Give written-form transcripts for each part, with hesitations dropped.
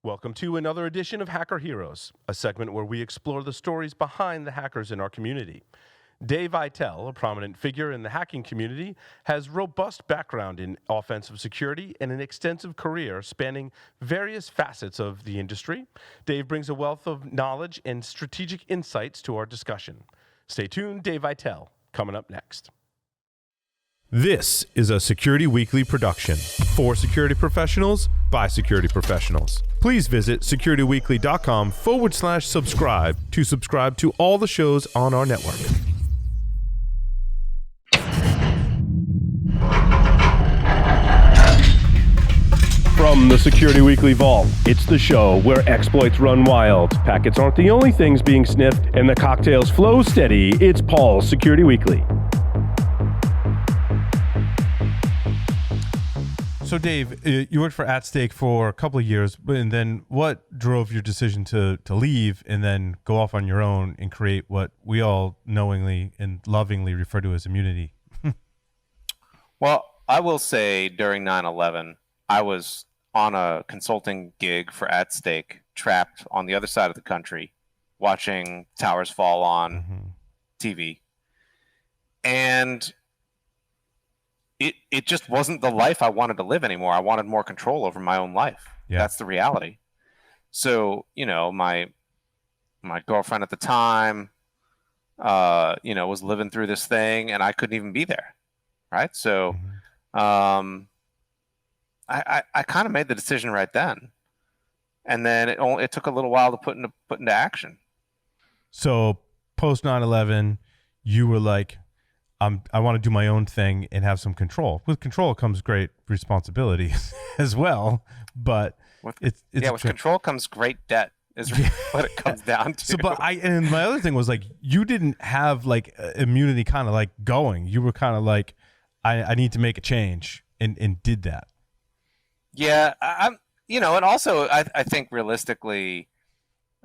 Welcome to another edition of Hacker Heroes, a segment where we explore the stories behind the hackers in our community. Dave Aitel, a prominent figure in the hacking community, has robust background in offensive security and an extensive career spanning various facets of the industry. Dave brings a wealth of knowledge and strategic insights to our discussion. Stay tuned, Dave Aitel, coming up next. This is a Security Weekly production for security professionals by security professionals. Please visit securityweekly.com/subscribe to subscribe to all the shows on our network. From the Security Weekly Vault, it's the show where exploits run wild, packets aren't the only things being sniffed, and the cocktails flow steady. It's Paul's Security Weekly. So, Dave, you worked for At Stake for a couple of years, and then what drove your decision to leave and then go off on your own and create what we all knowingly and lovingly refer to as Immunity? Well, I will say during 9/11, I was on a consulting gig for At Stake, trapped on the other side of the country, watching towers fall on TV. And it just wasn't the life I wanted to live anymore. I wanted more control over my own life. Yeah. That's the reality. So, my girlfriend at the time, was living through this thing, and I couldn't even be there. Right. So, I kind of made the decision right then, and then it took a little while to put into action. So post 9/11, you were like, I want to do my own thing and have some control. With control comes great responsibility as well, but with control comes great debt. Is what it comes down to. So, and my other thing was like, you didn't have like immunity kind of like going. You were kind of like, I need to make a change, and did that. Yeah, and also I think realistically,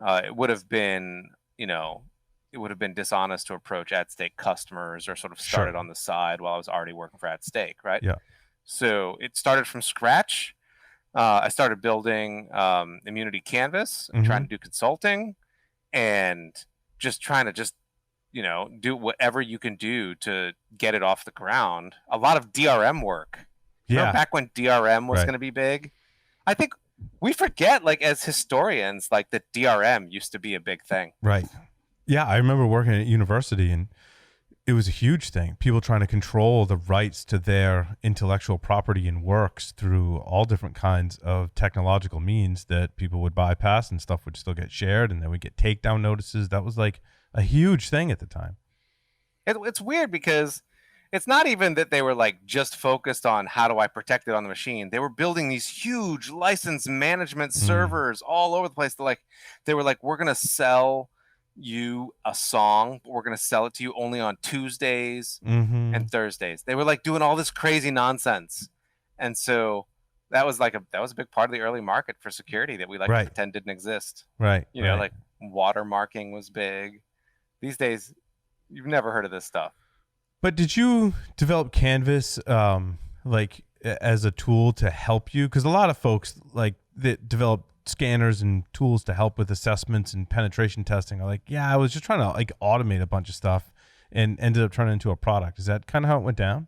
it would have been, it would have been dishonest to approach At Stake customers or sort of started on the side while I was already working for At Stake, right? Yeah. So it started from scratch. I started building Immunity Canvas, trying to do consulting, and just trying to do whatever you can do to get it off the ground. A lot of DRM work. Yeah. Back when DRM was going to be big. I think we forget, like, as historians, like, that DRM used to be a big thing. Right. Yeah, I remember working at university, and it was a huge thing. People trying to control the rights to their intellectual property and works through all different kinds of technological means that people would bypass, and stuff would still get shared, and then we get takedown notices. That was like a huge thing at the time. It's weird because it's not even that they were like just focused on how do I protect it on the machine. They were building these huge license management servers all over the place. They were like, we're going to sell you a song, but we're going to sell it to you only on Tuesdays and Thursdays. They were like doing all this crazy nonsense. And so that was a big part of the early market for security that we to pretend didn't exist. Right. Like watermarking was big. These days, you've never heard of this stuff. But did you develop Canvas as a tool to help you? Because a lot of folks that develop scanners and tools to help with assessments and penetration testing are like, yeah, I was just trying to automate a bunch of stuff and ended up turning into a product. Is that kind of how it went down?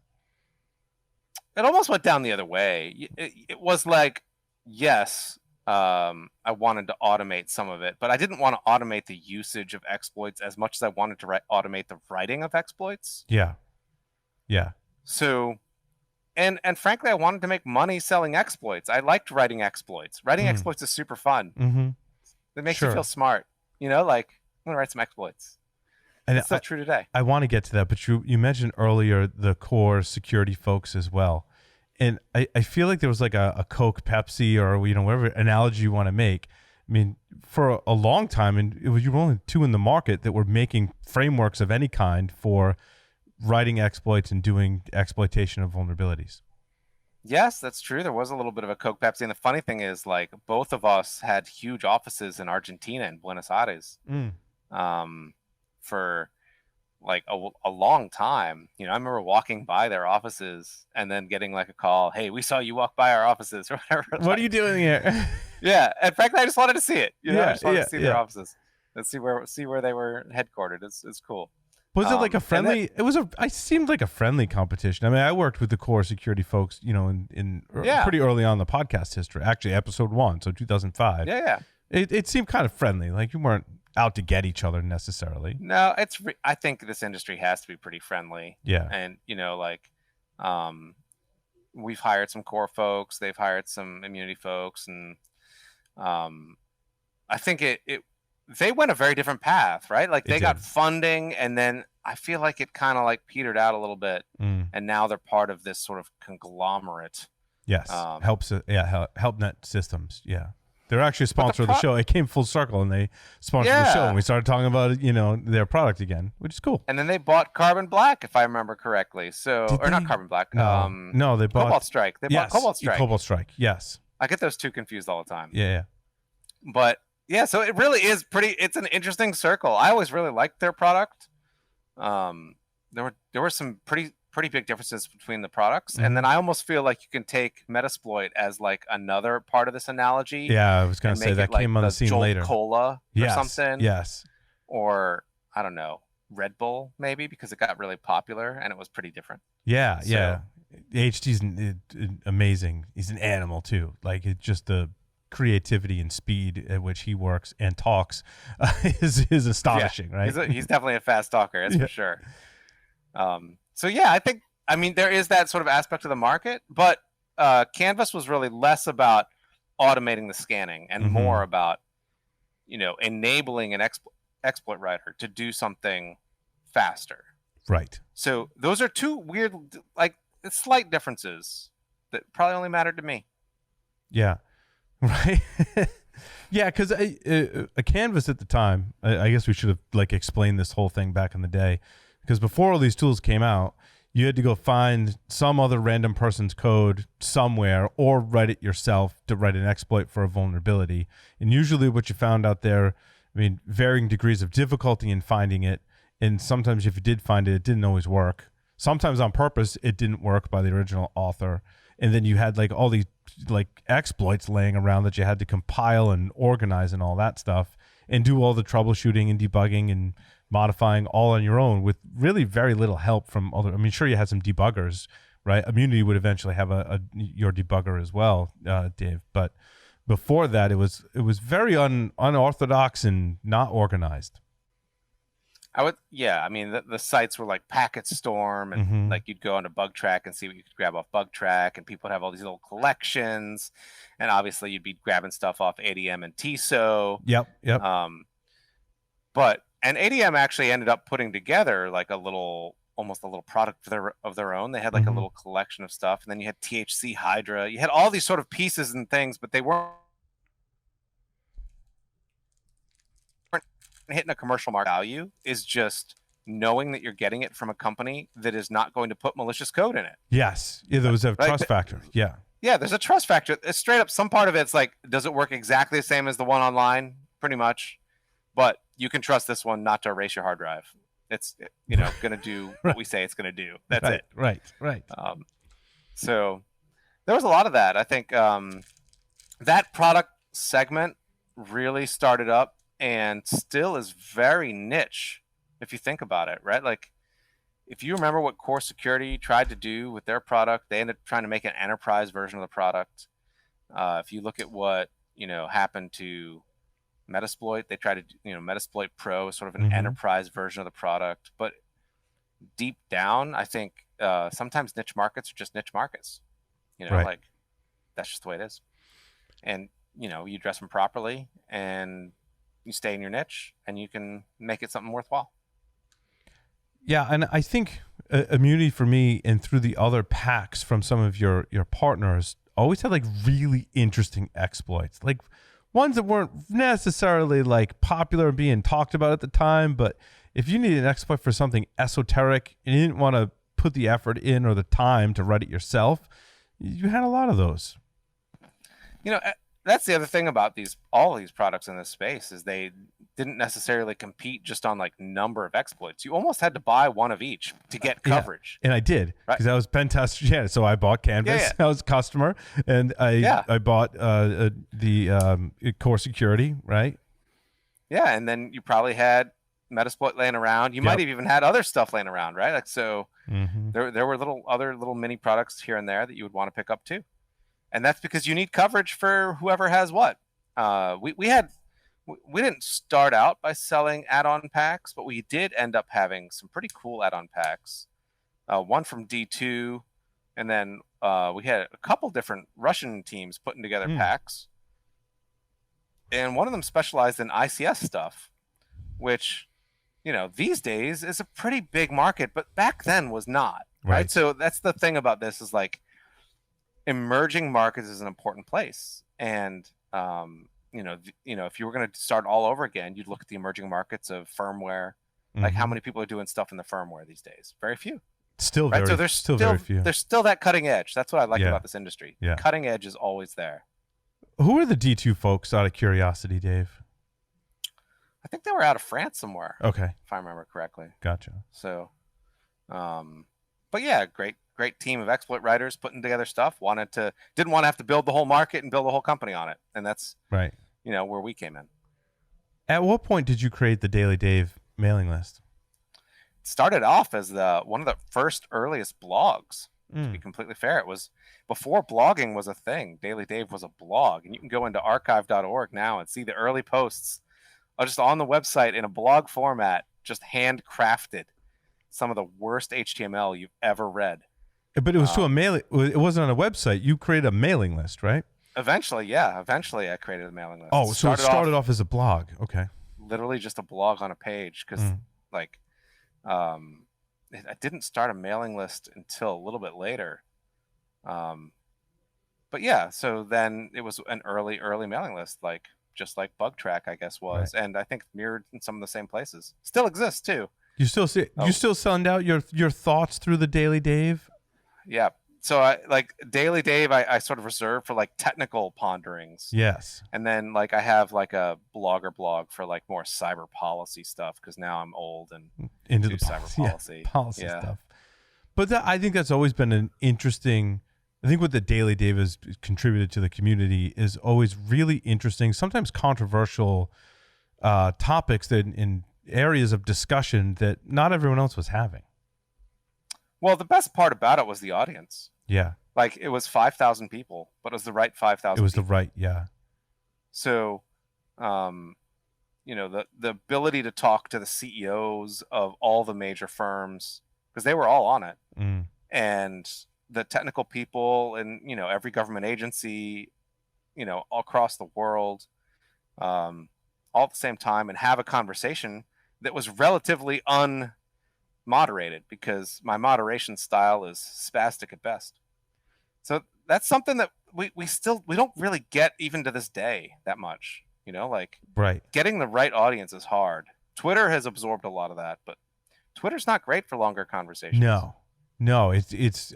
It almost went down the other way. It was like, yes, I wanted to automate some of it, but I didn't want to automate the usage of exploits as much as I wanted to automate the writing of exploits. Yeah. So, and frankly, I wanted to make money selling exploits. I liked writing exploits. Writing exploits is super fun. It makes you feel smart. I'm going to write some exploits. And it's still true today. I want to get to that, but you mentioned earlier the core security folks as well. And I feel like there was like a Coke, Pepsi, or whatever analogy you want to make. I mean, for a long time, and you were only two in the market that were making frameworks of any kind for writing exploits and doing exploitation of vulnerabilities. Yes, that's true. There was a little bit of a Coke, Pepsi. And the funny thing is, both of us had huge offices in Argentina and Buenos Aires for a long time. I remember walking by their offices and then getting a call, hey, we saw you walk by our offices or whatever. What are you doing here? Yeah, and frankly, I just wanted to see it. I Yeah, just wanted yeah, to see yeah. their offices and see where they were headquartered. It's cool. Was it like a And friendly? I seemed like a friendly competition. I mean, I worked with the core security folks, in Yeah. pretty early on in the podcast history. Actually, episode 1, so 2005. Yeah. It seemed kind of friendly. Like you weren't out to get each other necessarily. No, I think this industry has to be pretty friendly. Yeah. And we've hired some core folks, they've hired some immunity folks, and I think they went a very different path, right? Like they got funding, and then I feel like it kind of like petered out a little bit, and now they're part of this sort of conglomerate. Yes, HelpNet Systems. Yeah, they're actually a sponsor of the show. It came full circle, and they sponsored the show, and we started talking about their product again, which is cool. And then they bought Carbon Black, if I remember correctly. Not Carbon Black. No, they bought Cobalt Strike. They bought Cobalt Strike. Cobalt Strike. Yes, I get those two confused all the time. Yeah. But yeah, so it really is it's an interesting circle. I always really liked their product. There were some pretty big differences between the products, and then I almost feel like you can take Metasploit as like another part of this analogy. Yeah, I was going to say that came on the scene Jolt later. Cola or something. Yes. Or I don't know, Red Bull maybe, because it got really popular and it was pretty different. Yeah, yeah. HT's amazing. He's an animal too. Like it's just the creativity and speed at which he works and talks is astonishing, right? He's definitely a fast talker, that's for sure. So yeah, I mean there is that sort of aspect of the market, but Canvas was really less about automating the scanning and more about enabling an exploit writer to do something faster. Right. So those are two weird, like slight differences that probably only mattered to me. Yeah. Right. Yeah, because a Canvas at the time, I guess we should have like explained this whole thing back in the day, because before all these tools came out, you had to go find some other random person's code somewhere or write it yourself to write an exploit for a vulnerability. And usually what you found out there, I mean, varying degrees of difficulty in finding it. And sometimes if you did find it, it didn't always work. Sometimes on purpose, it didn't work by the original author. And then you had like all these like exploits laying around that you had to compile and organize and all that stuff and do all the troubleshooting and debugging and modifying all on your own with really very little help from other. I mean, sure, you had some debuggers, right? Immunity would eventually have your debugger as well, Dave. But before that, it was very unorthodox and not organized. I mean, the sites were like Packet Storm, and like you'd go onto Bug Track and see what you could grab off Bug Track, and people would have all these little collections, and obviously you'd be grabbing stuff off ADM and TSO. Yep. And ADM actually ended up putting together like almost a little product of their own. They had like a little collection of stuff, and then you had THC Hydra. You had all these sort of pieces and things, but they weren't hitting a commercial market. Value is just knowing that you're getting it from a company that is not going to put malicious code in it. Yes. Yeah, there was a trust factor. Yeah. Yeah, there's a trust factor. It's straight up, some part of it's like, does it work exactly the same as the one online? Pretty much. But you can trust this one not to erase your hard drive. It's going to do what we say it's going to do. That's it. Right. So there was a lot of that. I think that product segment really started up and still is very niche if you think about it, right? Like if you remember what Core Security tried to do with their product, they ended up trying to make an enterprise version of the product. If you look at what happened to Metasploit, they tried to Metasploit Pro is sort of an enterprise version of the product, but deep down I think sometimes niche markets are just niche markets, like that's just the way it is. And you address them properly and you stay in your niche and you can make it something worthwhile. Yeah, and I think immunity for me and through the other packs from some of your partners always had like really interesting exploits, like ones that weren't necessarily like popular and being talked about at the time, but if you needed an exploit for something esoteric and you didn't want to put the effort in or the time to write it yourself, you had a lot of those. that's the other thing about all these products in this space is they didn't necessarily compete just on like number of exploits. You almost had to buy one of each to get coverage. Yeah. And I did, because right? I was pen tester. Yeah, so I bought Canvas. Yeah. I was a customer, and I bought the core security, right? Yeah, and then you probably had Metasploit laying around. You might have even had other stuff laying around, right? Like so, there were other little mini products here and there that you would want to pick up too, and that's because you need coverage for whoever has what. We didn't start out by selling add-on packs, but we did end up having some pretty cool add-on packs. One from D2, and then we had a couple different Russian teams putting together packs. And one of them specialized in ICS stuff, which, these days is a pretty big market, but back then was not. Right. So that's the thing about this is like emerging markets is an important place. And, if you were going to start all over again, you'd look at the emerging markets of firmware. Like how many people are doing stuff in the firmware these days? Very few. Still very, so there's still very few. There's still that cutting edge. That's what I like about this industry. Yeah. Cutting edge is always there. Who are the D2 folks, out of curiosity, Dave? I think they were out of France somewhere. Okay. If I remember correctly. Gotcha. So, but yeah, great team of exploit writers putting together stuff. Didn't want to have to build the whole market and build a whole company on it. And that's, right. Where we came in. At what point did you create the Daily Dave mailing list? It started off as one of the first earliest blogs, to be completely fair. It was before blogging was a thing. Daily Dave was a blog, and you can go into archive.org now and see the early posts just on the website in a blog format, just handcrafted. Some of the worst HTML you've ever read. But it was to a mailing. It wasn't on a website. You created a mailing list, right? Eventually, yeah. Eventually, I created a mailing list. Oh, so it started off as a blog. Okay. Literally just a blog on a page, because I didn't start a mailing list until a little bit later. But yeah, so then it was an early mailing list, just like Bug Track, I guess was, right. And I think mirrored in some of the same places. Still exists too. You still send out your thoughts through the Daily Dave? Yeah. So I Daily Dave, I sort of reserve for technical ponderings. Yes. And then I have a blogger blog for more cyber policy stuff, because now I'm old and into the cyber policy. Policy stuff. But I think that's always been an interesting. I think what the Daily Dave has contributed to the community is always really interesting, sometimes controversial topics that in areas of discussion that not everyone else was having. Well, the best part about it was the audience. Yeah. It was 5,000 people, but it was the right 5,000 It was people. the right, yeah. So, the ability to talk to the CEOs of all the major firms, because they were all on it, and the technical people in, every government agency, all across the world, all at the same time, and have a conversation that was relatively unmoderated, because my moderation style is spastic at best. So that's something that we don't really get even to this day that much, right. Getting the right audience is hard. Twitter has absorbed a lot of that, but Twitter's not great for longer conversations. No,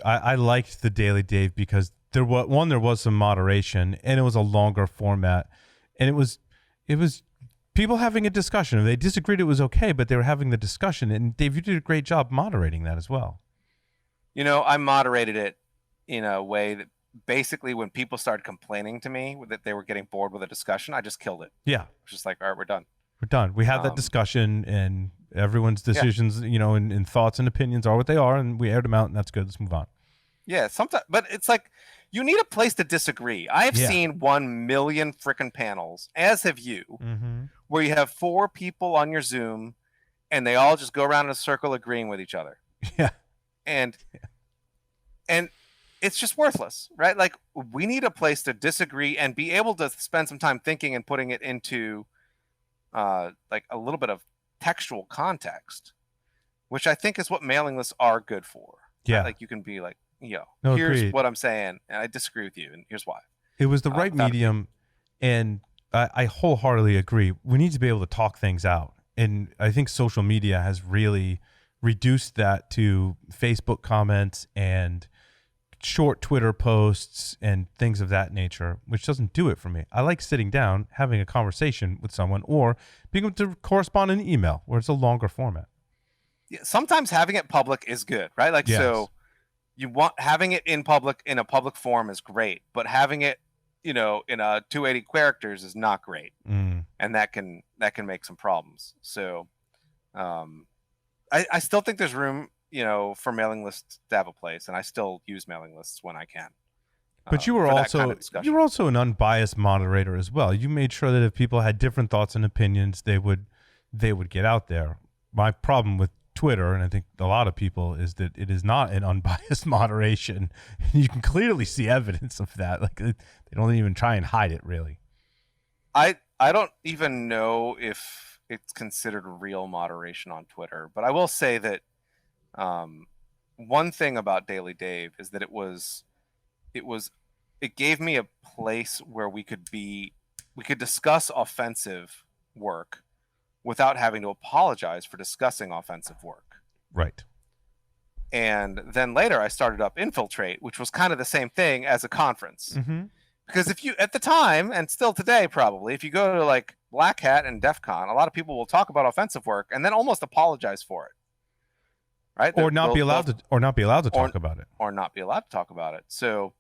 I liked the Daily Dave because there was some moderation, and it was a longer format, and it was people having a discussion. If they disagreed, it was okay, but they were having the discussion. And Dave, you did a great job moderating that as well. I moderated it in a way that basically when people started complaining to me that they were getting bored with a discussion, I just killed it. Yeah. It's just all right, we're done. We're done. We had that discussion, and everyone's decisions, and thoughts and opinions are what they are, and we aired them out, and that's good. Let's move on. Yeah, sometimes, but it's you need a place to disagree. I've seen 1 million freaking panels, as have you, where you have 4 people on your Zoom, and they all just go around in a circle agreeing with each other. Yeah. And it's just worthless, right? We need a place to disagree and be able to spend some time thinking and putting it into a little bit of textual context, which I think is what mailing lists are good for. Yeah. Right? You can be here's agreed. what I'm saying, and I disagree with you, and here's why. It was the right medium, and I wholeheartedly agree. We need to be able to talk things out, and I think social media has really reduced that to Facebook comments and short Twitter posts and things of that nature, which doesn't do it for me. I like sitting down, having a conversation with someone, or being able to correspond in email where it's a longer format. Yeah, sometimes having it public is good, right? Like, Yes. so you want having it in public, in a public forum is great, but having it, in a 280 characters is not great. And that can make some problems. So I still think there's room, for mailing lists to have a place, and I still use mailing lists when I can. But you were also an unbiased moderator as well. You made sure that if people had different thoughts and opinions, they would get out there. My problem with Twitter, and I think a lot of people, is that it is not an unbiased moderation. You can clearly see evidence of that. Like, they don't even try and hide it, really. I don't even know if it's considered real moderation on Twitter, but I will say that one thing about Daily Dave is that it gave me a place where we could discuss offensive work without having to apologize for discussing offensive work. Right. And then later I started up Infiltrate, which was kind of the same thing as a conference. Mm-hmm. Because if you, at the time, and still today probably, if you go to like Black Hat and DEF CON, a lot of people will talk about offensive work and then almost apologize for it. Right? Or not be allowed to talk about it. Or not be allowed to talk about it. So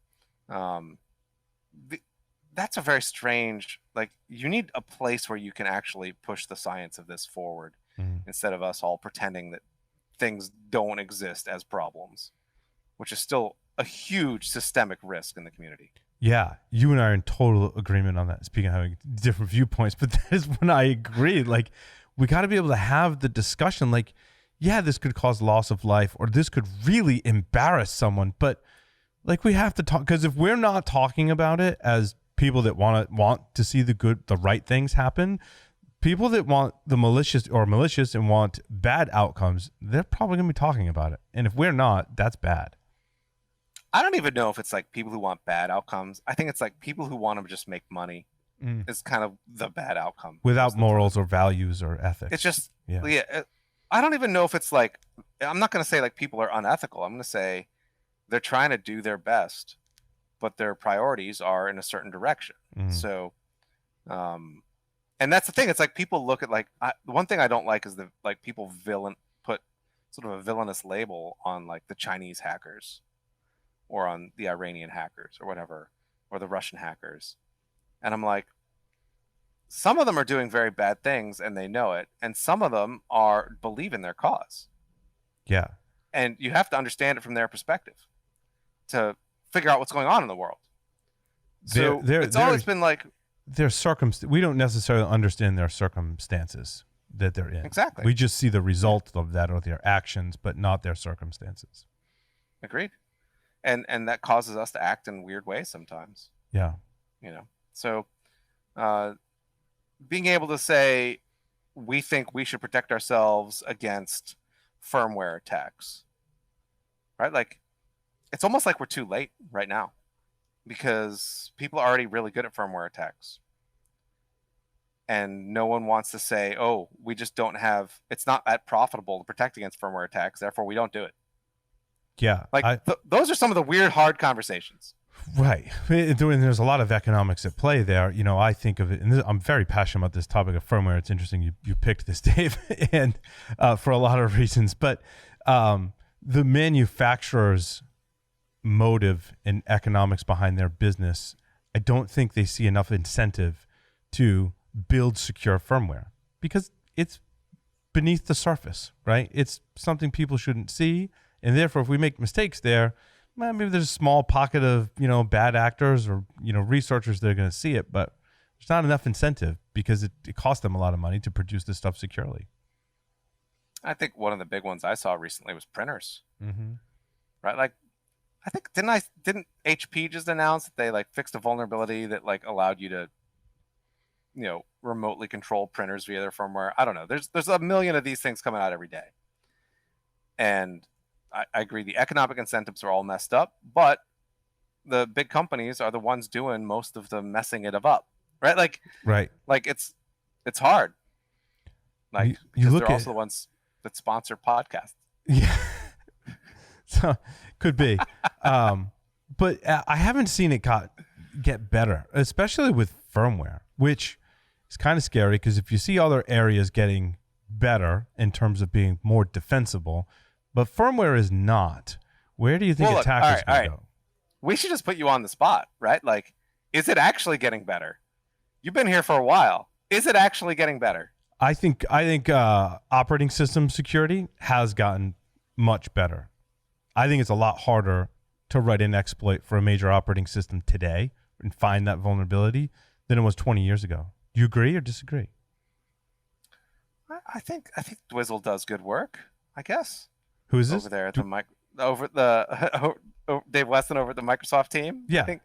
that's a very strange, like, you need a place where you can actually push the science of this forward instead of us all pretending that things don't exist as problems, which is still a huge systemic risk in the community. Yeah, you and I are in total agreement on that. Speaking of having different viewpoints, but that is when I agree. Like, we got to be able to have the discussion. Like, yeah, this could cause loss of life, or this could really embarrass someone. But like, we have to talk, because if we're not talking about it as people that want to see the right things happen, people that want the malicious and want bad outcomes, they're probably going to be talking about it. And if we're not, that's bad. I don't even know if it's like people who want bad outcomes. I think it's like people who want to just make money is kind of the bad outcome. Without morals or values or ethics. It's just, I don't even know if it's like, I'm not going to say like people are unethical. I'm going to say they're trying to do their best, but their priorities are in a certain direction. So, and that's the thing. It's like people look at like, the one thing I don't like is people put sort of a villainous label on like the Chinese hackers, or on the Iranian hackers, or whatever, or the Russian hackers. And I'm like, some of them are doing very bad things and they know it, and some of them believe in their cause. Yeah. And you have to understand it from their perspective to figure out what's going on in the world. So it's always been like, we don't necessarily understand their circumstances that they're in. Exactly. We just see the result of that, or their actions, but not their circumstances. Agreed. And that causes us to act in weird ways sometimes. Yeah. So being able to say, we think we should protect ourselves against firmware attacks, right? Like, it's almost like we're too late right now, because people are already really good at firmware attacks. And no one wants to say, oh, we just don't have, it's not that profitable to protect against firmware attacks, therefore we don't do it. Yeah. Like, those are some of the weird, hard conversations. Right. There's a lot of economics at play there. I think of it, and I'm very passionate about this topic of firmware. It's interesting you picked this, Dave, and for a lot of reasons. But the manufacturer's motive and economics behind their business, I don't think they see enough incentive to build secure firmware, because it's beneath the surface, right? It's something people shouldn't see. And therefore, if we make mistakes there, maybe there's a small pocket of, bad actors or, researchers that are going to see it, but there's not enough incentive, because it costs them a lot of money to produce this stuff securely. I think one of the big ones I saw recently was printers. Mm-hmm. Right? Like, I think, didn't HP just announce that they like fixed a vulnerability that like allowed you to, remotely control printers via their firmware? I don't know. There's a million of these things coming out every day. And I agree, the economic incentives are all messed up, but the big companies are the ones doing most of the messing it up, right? Like, right. Like it's hard. Like, because they're also the ones that sponsor podcasts. Yeah. So could be. But I haven't seen it get better, especially with firmware, which is kind of scary because if you see other areas getting better in terms of being more defensible, but firmware is not, where do you think attackers will go? We should just put you on the spot, right? Like, is it actually getting better? You've been here for a while. Is it actually getting better? I think operating system security has gotten much better. I think it's a lot harder to write an exploit for a major operating system today and find that vulnerability than it was 20 years ago. Do you agree or disagree? I think Dwizzle does good work, I guess. Who is this? Over there at Dave Weston over at the Microsoft team. Yeah,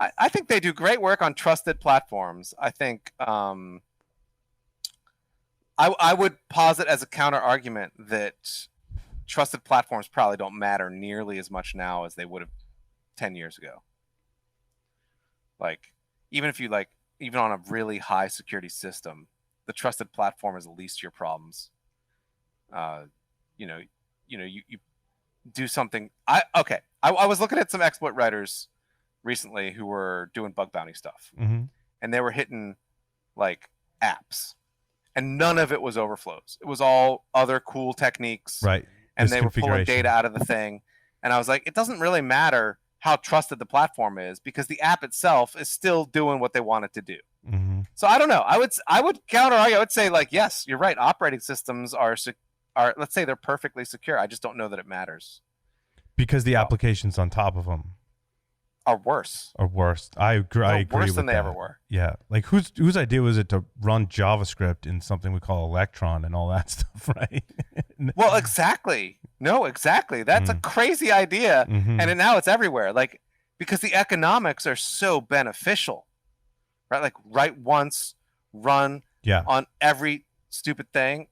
I think they do great work on trusted platforms. I think I would posit as a counter argument that trusted platforms probably don't matter nearly as much now as they would have 10 years ago. Like, even on a really high security system, the trusted platform is the least of your problems. You do something. I was looking at some exploit writers recently who were doing bug bounty stuff, and they were hitting like apps, and none of it was overflows. It was all other cool techniques, right? And they were pulling data out of the thing, and I was like, it doesn't really matter how trusted the platform is because the app itself is still doing what they want it to do. So I don't know. I would counter argue. I would say, like, yes, you're right. Operating systems are let's say they're perfectly secure. I just don't know that it matters because the applications on top of them are worse. I agree. Worse than they ever were. Yeah, like whose idea was it to run JavaScript in something we call Electron and all that stuff, right? Well, exactly. No, exactly. That's a crazy idea, and now it's everywhere. Like, because the economics are so beneficial, right? Like, write once, run on every stupid thing.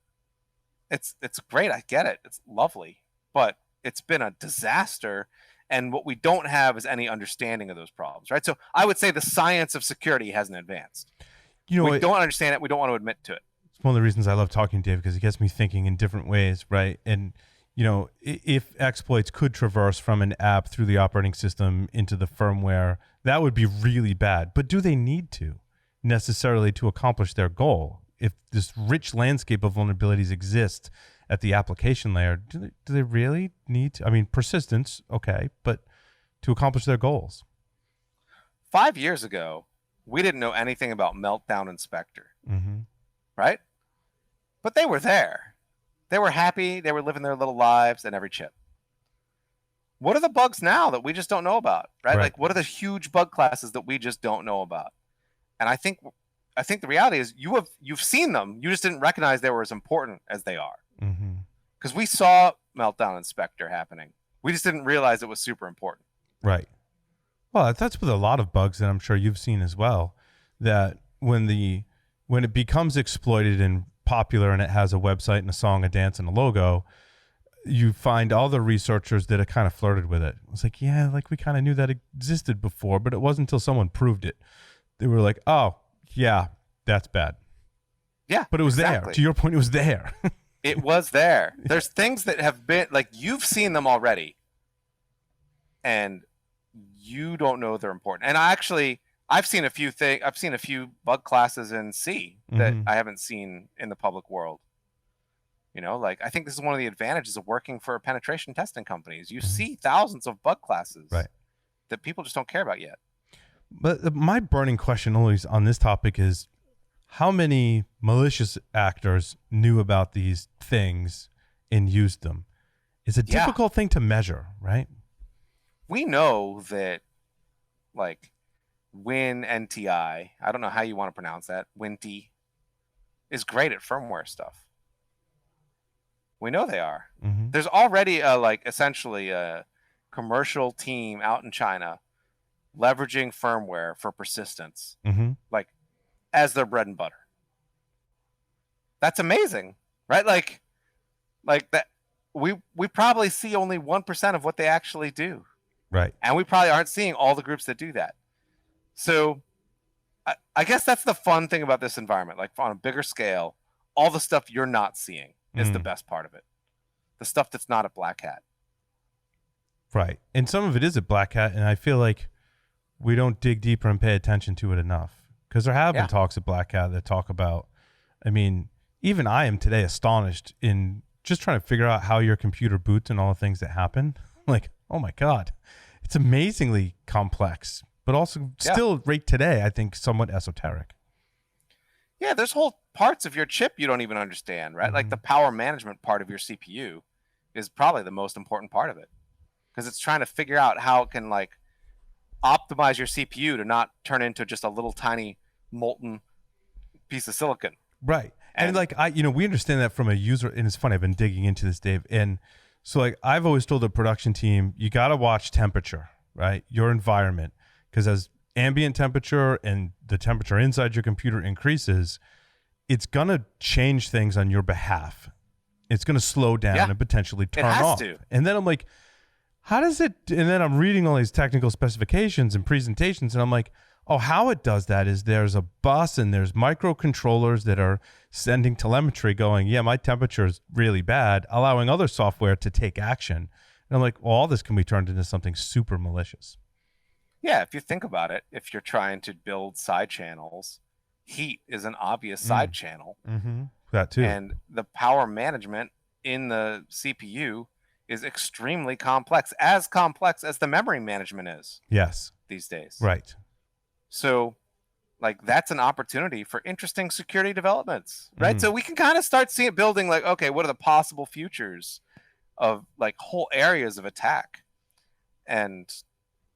It's great. I get it. It's lovely, but it's been a disaster. And what we don't have is any understanding of those problems, right? So I would say the science of security hasn't advanced. We don't understand it. We don't want to admit to it. It's one of the reasons I love talking to Dave because it gets me thinking in different ways, right? And, if exploits could traverse from an app through the operating system into the firmware, that would be really bad. But do they need to necessarily to accomplish their goal? If this rich landscape of vulnerabilities exists at the application layer, do they really need to? I mean, persistence, okay, but to accomplish their goals. 5 years ago, we didn't know anything about Meltdown Inspector, right? But they were there. They were happy. They were living their little lives and every chip. What are the bugs now that we just don't know about, right? Like, what are the huge bug classes that we just don't know about? And I think the reality is you've seen them. You just didn't recognize they were as important as they are. Because we saw Meltdown Inspector happening. We just didn't realize it was super important. Right. Well, that's with a lot of bugs that I'm sure you've seen as well, that when it becomes exploited and popular and it has a website and a song, a dance, and a logo, you find all the researchers that have kind of flirted with it. It's like, yeah, like we kind of knew that existed before, but it wasn't until someone proved it. They were like, oh, yeah, that's bad. Yeah, but it was there. To your point, it was there. It was there. There's things that have been, like, you've seen them already, and you don't know they're important. And I've seen a few bug classes in C that I haven't seen in the public world. Like, I think this is one of the advantages of working for penetration testing companies. You see thousands of bug classes that people just don't care about yet. But my burning question always on this topic is, how many malicious actors knew about these things and used them? It's a difficult thing to measure, right? We know that, like, WinNTI, I don't know how you want to pronounce that, WinT, is great at firmware stuff. We know they are. There's already essentially a commercial team out in China leveraging firmware for persistence, like, as their bread and butter. That's amazing, right? Like that. We probably see only 1% of what they actually do, right? And we probably aren't seeing all the groups that do that. So, I guess that's the fun thing about this environment. Like, on a bigger scale, all the stuff you're not seeing is the best part of it. The stuff that's not a black hat. Right. And some of it is a black hat, and I feel like we don't dig deeper and pay attention to it enough. Because there have been talks at Black Hat that talk about, I mean, even I am today astonished in just trying to figure out how your computer boots and all the things that happen. Like, oh my God, it's amazingly complex, but also still right today, I think somewhat esoteric. Yeah, there's whole parts of your chip you don't even understand, right? Like the power management part of your CPU is probably the most important part of it, because it's trying to figure out how it can like optimize your CPU to not turn into just a little tiny molten piece of silicon. Right. And like, we understand that from a user, and it's funny, I've been digging into this, Dave. And so like, I've always told the production team, you got to watch temperature, right? Your environment, because as ambient temperature and the temperature inside your computer increases, it's going to change things on your behalf. It's going to slow down and potentially turn off. And then I'm like, how does it, and then I'm reading all these technical specifications and presentations, and I'm like, oh, how it does that is there's a bus and there's microcontrollers that are sending telemetry going, yeah, my temperature is really bad, allowing other software to take action. And I'm like, well, all this can be turned into something super malicious. Yeah, if you think about it, if you're trying to build side channels, heat is an obvious side channel. That too. And the power management in the CPU is extremely complex as the memory management is. Yes. These days. Right. So, like, that's an opportunity for interesting security developments, right? So we can kind of start building, like, okay, what are the possible futures of, like, whole areas of attack? And,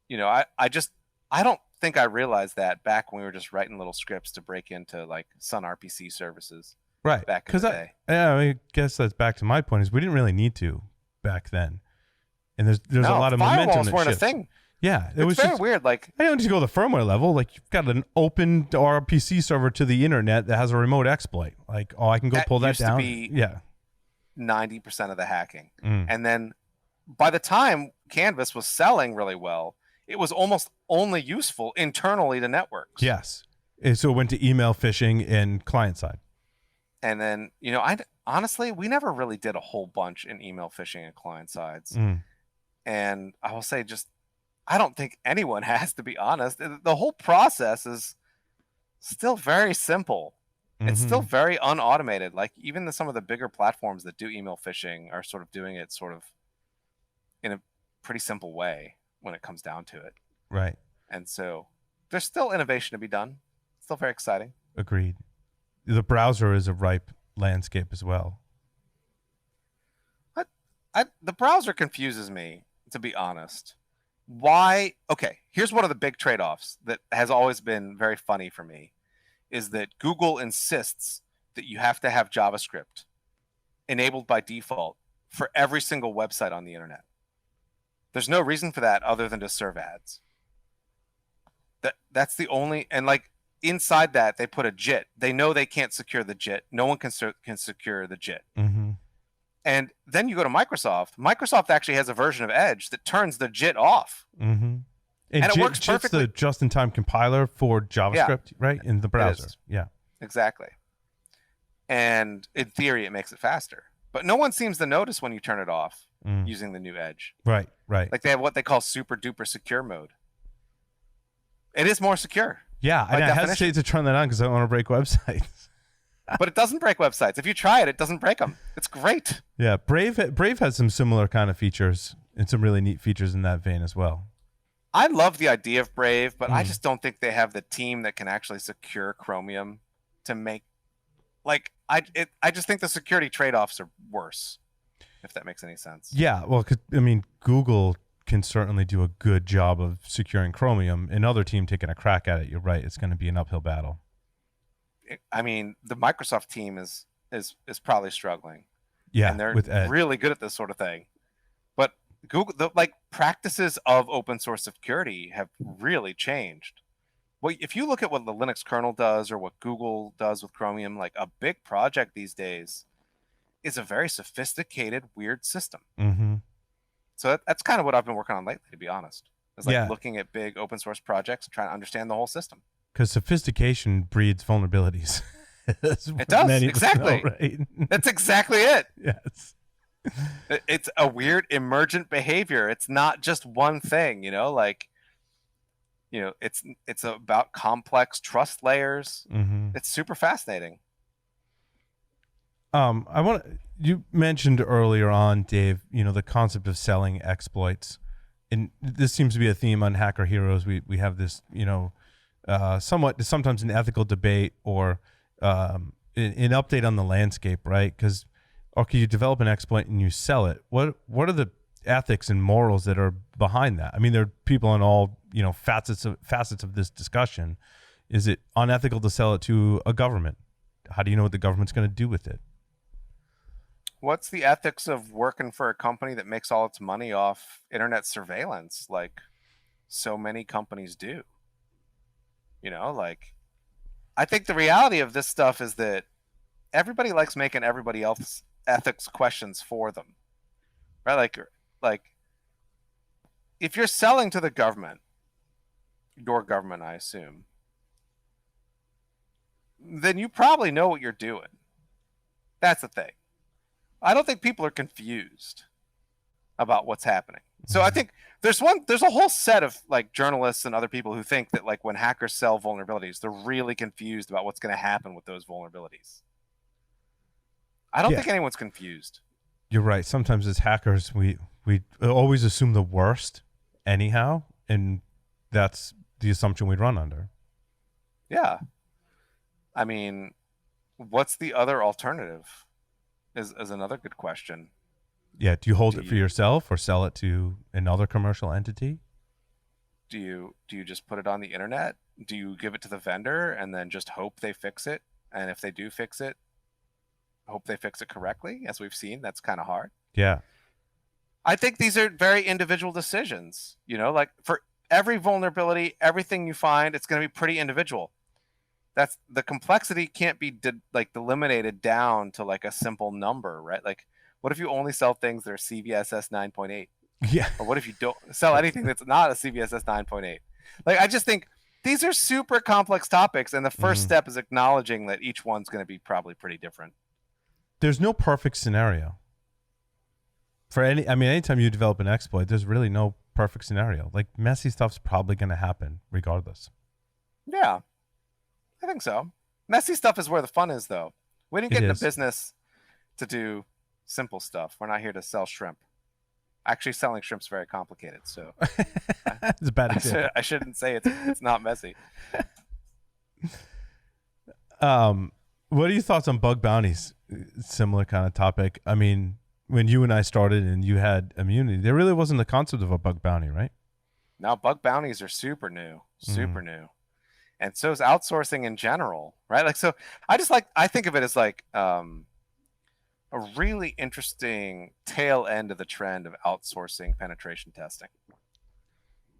I don't think I realized that back when we were just writing little scripts to break into, like, Sun RPC services. Right. Back in the day. I guess that's back to my point, is we didn't really need to back then. And there's a lot of momentum that weren't shifts. a thing. Yeah, it was very weird. Like, I don't just go to the firmware level. Like, you've got an open RPC server to the internet that has a remote exploit. Like, oh, I can go pull that down. Used to be 90% of the hacking. And then by the time Canvas was selling really well, it was almost only useful internally to networks. Yes. And so it went to email phishing and client side. And then, honestly, we never really did a whole bunch in email phishing and client sides. And I will say, I don't think anyone has, to be honest. The whole process is still very simple. It's still very unautomated. Like, even some of the bigger platforms that do email phishing are sort of doing it sort of in a pretty simple way when it comes down to it. Right. And so there's still innovation to be done. Still very exciting. Agreed. The browser is a ripe landscape as well. The browser confuses me, to be honest. Why? Okay, here's one of the big trade-offs that has always been very funny for me, is that Google insists that you have to have JavaScript enabled by default for every single website on the internet. There's no reason for that other than to serve ads. That's the only, and like inside that they put a JIT. They know they can't secure the JIT. No one can secure the JIT. And then you go to Microsoft. Microsoft actually has a version of Edge that turns the JIT off. And it works perfectly. It's the just-in-time compiler for JavaScript, right? In the browser. Yeah. Exactly. And in theory, it makes it faster. But no one seems to notice when you turn it off using the new Edge. Right, right. Like they have what they call super-duper secure mode. It is more secure. Yeah, and I hesitate to turn that on because I don't want to break websites. But it doesn't break websites. If you try it, it doesn't break them. It's great. Yeah, Brave has some similar kind of features and some really neat features in that vein as well. I love the idea of Brave, but I just don't think they have the team that can actually secure Chromium to make, like, I just think the security trade-offs are worse, if that makes any sense. Yeah, well, I mean, Google can certainly do a good job of securing Chromium. Another team taking a crack at it, you're right, it's going to be an uphill battle. I mean, the Microsoft team is probably struggling. Yeah, and they're really good at this sort of thing. But Google, the practices of open source security have really changed. Well, if you look at what the Linux kernel does or what Google does with Chromium, like a big project these days is a very sophisticated, weird system. So that's kind of what I've been working on lately, to be honest. Is looking at big open source projects and trying to understand the whole system. Because sophistication breeds vulnerabilities. It does, exactly. Know, right? That's exactly it. Yes. It's a weird emergent behavior. It's not just one thing, like, it's about complex trust layers. Mm-hmm. It's super fascinating. You mentioned earlier on, Dave, the concept of selling exploits. And this seems to be a theme on Hacker Heroes. We have this, somewhat sometimes an ethical debate or an update on the landscape, right? Because okay, you develop an exploit and you sell it. What are the ethics and morals that are behind that? I mean, there are people on all facets of this discussion. Is it unethical to sell it to a government? How do you know what the government's going to do with it? What's the ethics of working for a company that makes all its money off internet surveillance, like so many companies do? Like, I think the reality of this stuff is that everybody likes making everybody else ethics questions for them, right? Like if you're selling to the government, your government, I assume, then you probably know what you're doing. That's the thing. I don't think people are confused about what's happening. So I think there's a whole set of like journalists and other people who think that like when hackers sell vulnerabilities, they're really confused about what's going to happen with those vulnerabilities. I don't think anyone's confused. You're right. Sometimes as hackers, we always assume the worst anyhow, and that's the assumption we'd run under. Yeah. I mean, what's the other alternative is another good question. Yeah. Do you hold it for yourself or sell it to another commercial entity? Do you just put it on the internet? Do you give it to the vendor and then just hope they fix it? And if they do fix it, hope they fix it correctly? As we've seen, that's kind of hard. Yeah. I think these are very individual decisions. Like for every vulnerability, everything you find, it's going to be pretty individual. That's the complexity can't be eliminated down to like a simple number, right? Like, what if you only sell things that are CVSS 9.8? Yeah. Or what if you don't sell anything that's not a CVSS 9.8? Like, I just think these are super complex topics, and the first step is acknowledging that each one's going to be probably pretty different. There's no perfect scenario for anytime you develop an exploit, there's really no perfect scenario. Like messy stuff's probably going to happen regardless. Yeah, I think so. Messy stuff is where the fun is, though. We didn't get into business to do simple stuff. We're not here to sell shrimp. Actually, selling shrimp's very complicated, so it's a bad example. I shouldn't say it's not messy. What are your thoughts on bug bounties? Similar kind of topic. I mean, when you and I started and you had immunity, there really wasn't the concept of a bug bounty, right? Now, bug bounties are super new. And so is outsourcing in general, right? Like, so I think of it as like a really interesting tail end of the trend of outsourcing penetration testing.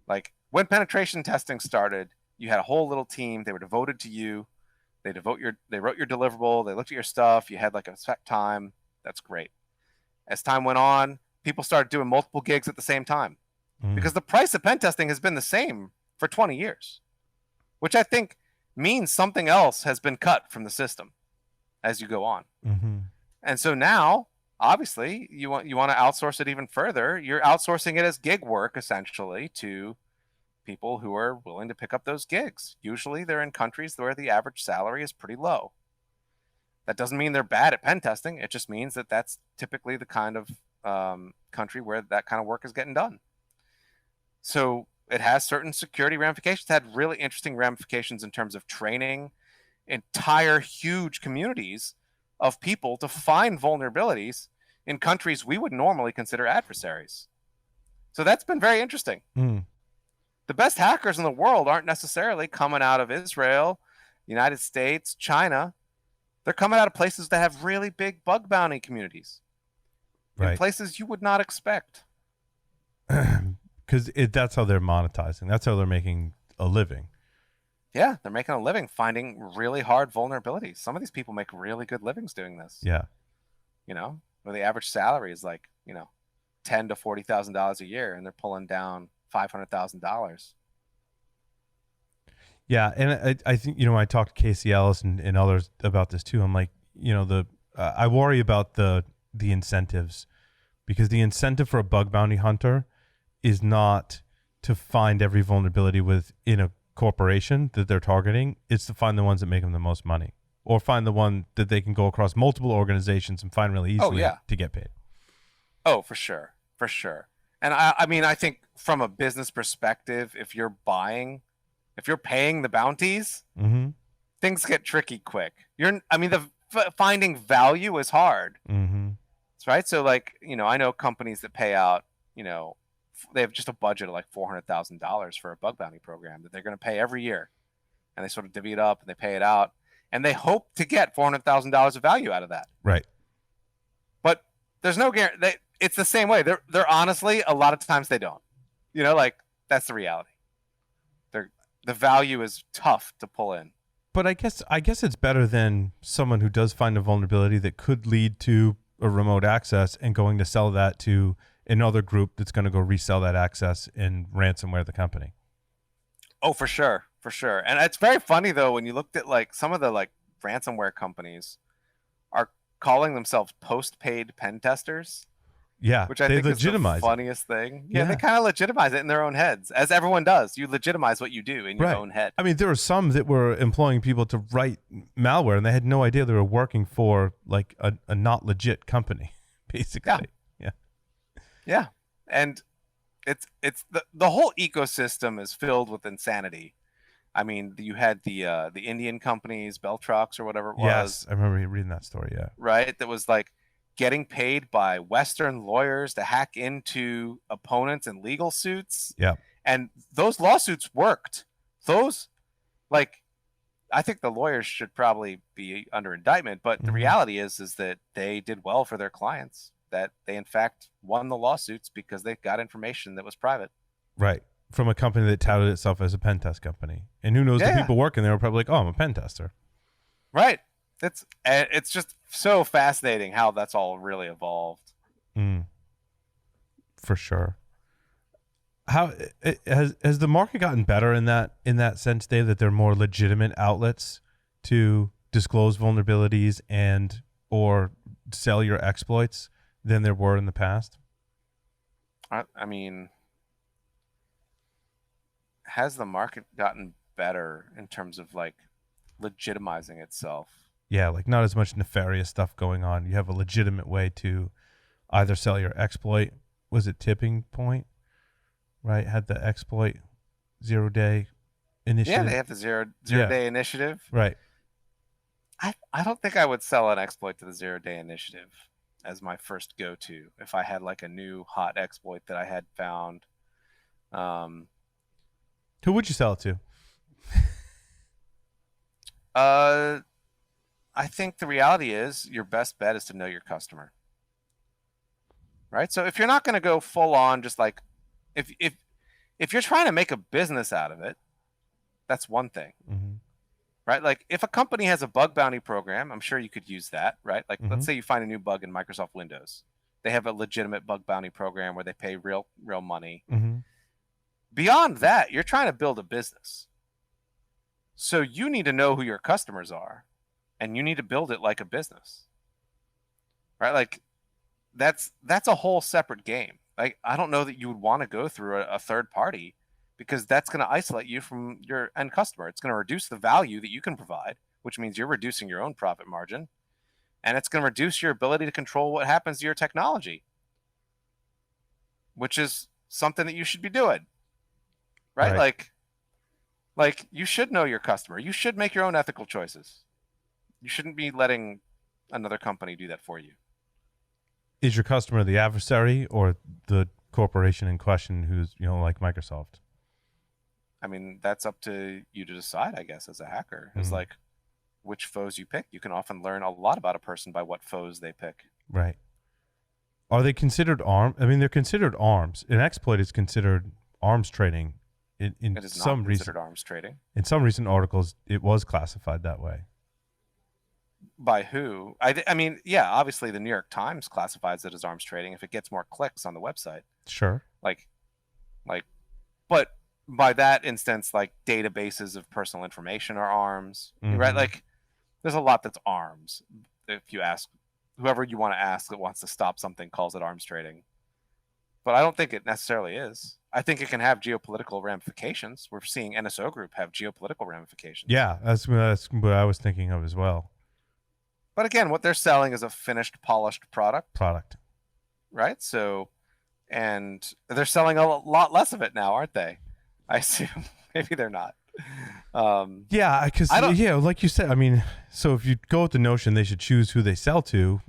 Like when penetration testing started, you had a whole little team. They were devoted to you. They wrote your deliverable. They looked at your stuff. You had like a set time. That's great. As time went on, people started doing multiple gigs at the same time because the price of pen testing has been the same for 20 years, which I think means something else has been cut from the system as you go on. And so now, obviously, you want to outsource it even further. You're outsourcing it as gig work, essentially, to people who are willing to pick up those gigs. Usually they're in countries where the average salary is pretty low. That doesn't mean they're bad at pen testing. It just means that that's typically the kind of country where that kind of work is getting done. So it has certain security ramifications. It had really interesting ramifications in terms of training entire huge communities of people to find vulnerabilities in countries we would normally consider adversaries. So that's been very interesting. The best hackers in the world aren't necessarily coming out of Israel, United States, China. They're coming out of places that have really big bug bounty communities. In places you would not expect. Because that's how they're monetizing. That's how they're making a living. Yeah, they're making a living finding really hard vulnerabilities. Some of these people make really good livings doing this. Yeah. Where the average salary is like, $10,000 to $40,000 a year, and they're pulling down $500,000. Yeah, and I think I talked to Casey Ellis and others about this too. I'm like, I worry about the incentives because the incentive for a bug bounty hunter is not to find every vulnerability within a corporation that they're targeting. It's to find the ones that make them the most money, or find the one that they can go across multiple organizations and find really easily to get paid. Oh, for sure. For sure. And I mean, I think from a business perspective, if you're paying the bounties, things get tricky quick. Finding value is hard. Right. So like, I know companies that pay out, they have just a budget of like $400,000 for a bug bounty program that they're going to pay every year. And they sort of divvy it up and they pay it out. And they hope to get $400,000 of value out of that. Right. But there's no guarantee. It's the same way. They're honestly, a lot of times they don't. Like that's the reality. The value is tough to pull in. But I guess it's better than someone who does find a vulnerability that could lead to a remote access and going to sell that to another group that's going to go resell that access and ransomware the company. Oh, for sure. For sure. And it's very funny though, when you looked at like some of the like ransomware companies are calling themselves post-paid pen testers. Yeah. Which I think is the funniest thing. Yeah, they kind of legitimize it in their own heads, as everyone does. You legitimize what you do in your own head. I mean, there were some that were employing people to write malware and they had no idea they were working for like a not legit company, basically. Yeah. And it's the whole ecosystem is filled with insanity. I mean, you had the Indian companies, Bell Trucks or whatever it was. Yes, I remember reading that story, yeah. Right? That was like getting paid by Western lawyers to hack into opponents in legal suits. Yeah. And those lawsuits worked. I think the lawyers should probably be under indictment, but the reality is that they did well for their clients, that they in fact won the lawsuits because they got information that was private. Right. From a company that touted itself as a pen test company. And who knows, the people working there were probably like, oh, I'm a pen tester. Right. It's just so fascinating how that's all really evolved. For sure. How has the market gotten better in that sense, Dave, that there are more legitimate outlets to disclose vulnerabilities and or sell your exploits than there were in the past? I mean, has the market gotten better in terms of like legitimizing itself? Yeah, like not as much nefarious stuff going on. You have a legitimate way to either sell your exploit. Was it Tipping Point? Right? Had the exploit 0-day initiative. Yeah, they have the zero-day initiative. Right. I don't think I would sell an exploit to the 0-day initiative as my first go-to if I had like a new hot exploit that I had found. Who would you sell it to? I think the reality is your best bet is to know your customer. Right? So if you're not going to go full on, just like if you're trying to make a business out of it, that's one thing. Right? Like if a company has a bug bounty program, I'm sure you could use that, right? Like let's say you find a new bug in Microsoft Windows. They have a legitimate bug bounty program where they pay real money. Beyond that, you're trying to build a business. So you need to know who your customers are, and you need to build it like a business. Right? Like that's a whole separate game. Like I don't know that you would want to go through a third party, because that's going to isolate you from your end customer. It's going to reduce the value that you can provide, which means you're reducing your own profit margin, and it's going to reduce your ability to control what happens to your technology, which is something that you should be doing. Right? Like you should know your customer. You should make your own ethical choices. You shouldn't be letting another company do that for you. Is your customer the adversary or the corporation in question who's, like Microsoft? I mean, that's up to you to decide, I guess, as a hacker. It's like which foes you pick. You can often learn a lot about a person by what foes they pick. Right. Are they considered arms? I mean, they're considered arms. An exploit is considered arms trading. It is not considered arms trading. In some recent articles, it was classified that way. By who? I mean, yeah, obviously the New York Times classifies it as arms trading if it gets more clicks on the website. Sure. But by that instance, like databases of personal information are arms, right? Like there's a lot that's arms if you ask whoever you want to ask that wants to stop something calls it arms trading. But I don't think it necessarily is. I think it can have geopolitical ramifications. We're seeing NSO Group have geopolitical ramifications. Yeah, that's what I was thinking of as well. But again, what they're selling is a finished, polished product. Right? So, and they're selling a lot less of it now, aren't they? I assume. Maybe they're not. Yeah, because like you said, I mean, so if you go with the notion they should choose who they sell to,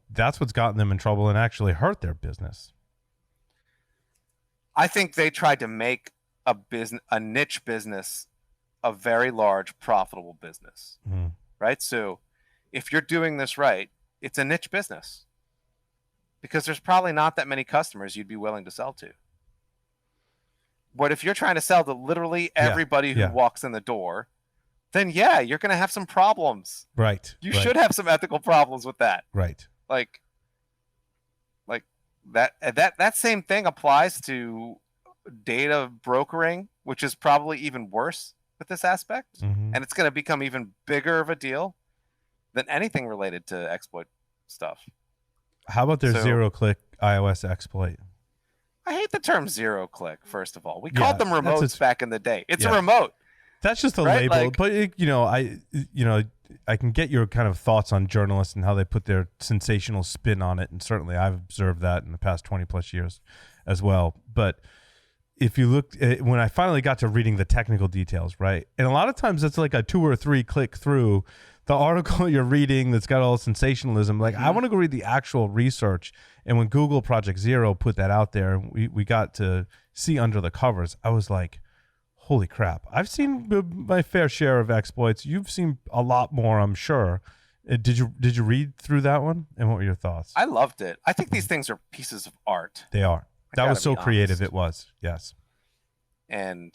that's what's gotten them in trouble and actually hurt their business. I think they tried to make a niche business a very large, profitable business, right? So if you're doing this right, it's a niche business because there's probably not that many customers you'd be willing to sell to. But if you're trying to sell to literally everybody who walks in the door, then you're going to have some problems. Right. You should have some ethical problems with that. Right. Like that same thing applies to data brokering, which is probably even worse with this aspect. And it's going to become even bigger of a deal than anything related to exploit stuff. How about their zero-click iOS exploit? I hate the term zero-click, first of all. We called them remotes back in the day. It's a remote. That's just a label. But, I can get your kind of thoughts on journalists and how they put their sensational spin on it. And certainly I've observed that in the past 20 plus years as well. But if you look at, when I finally got to reading the technical details, right? And a lot of times it's like a 2 or 3 click through the article you're reading that's got all sensationalism. Like I want to go read the actual research. And when Google Project Zero put that out there, we got to see under the covers. I was like, holy crap. I've seen my fair share of exploits. You've seen a lot more, I'm sure. Did you read through that one? And what were your thoughts? I loved it. I think these things are pieces of art. They are. That was so creative. It was. Yes. And,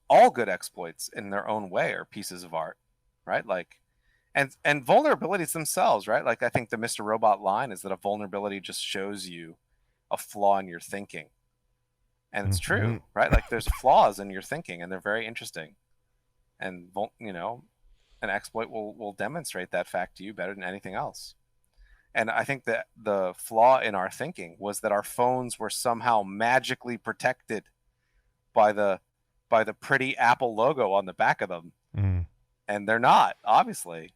all good exploits in their own way are pieces of art, right? Like, and vulnerabilities themselves, right? Like I think the Mr. Robot line is that a vulnerability just shows you a flaw in your thinking. And it's true, right? Like there's flaws in your thinking and they're very interesting. And, an exploit will demonstrate that fact to you better than anything else. And I think that the flaw in our thinking was that our phones were somehow magically protected by the pretty Apple logo on the back of them. And they're not, obviously.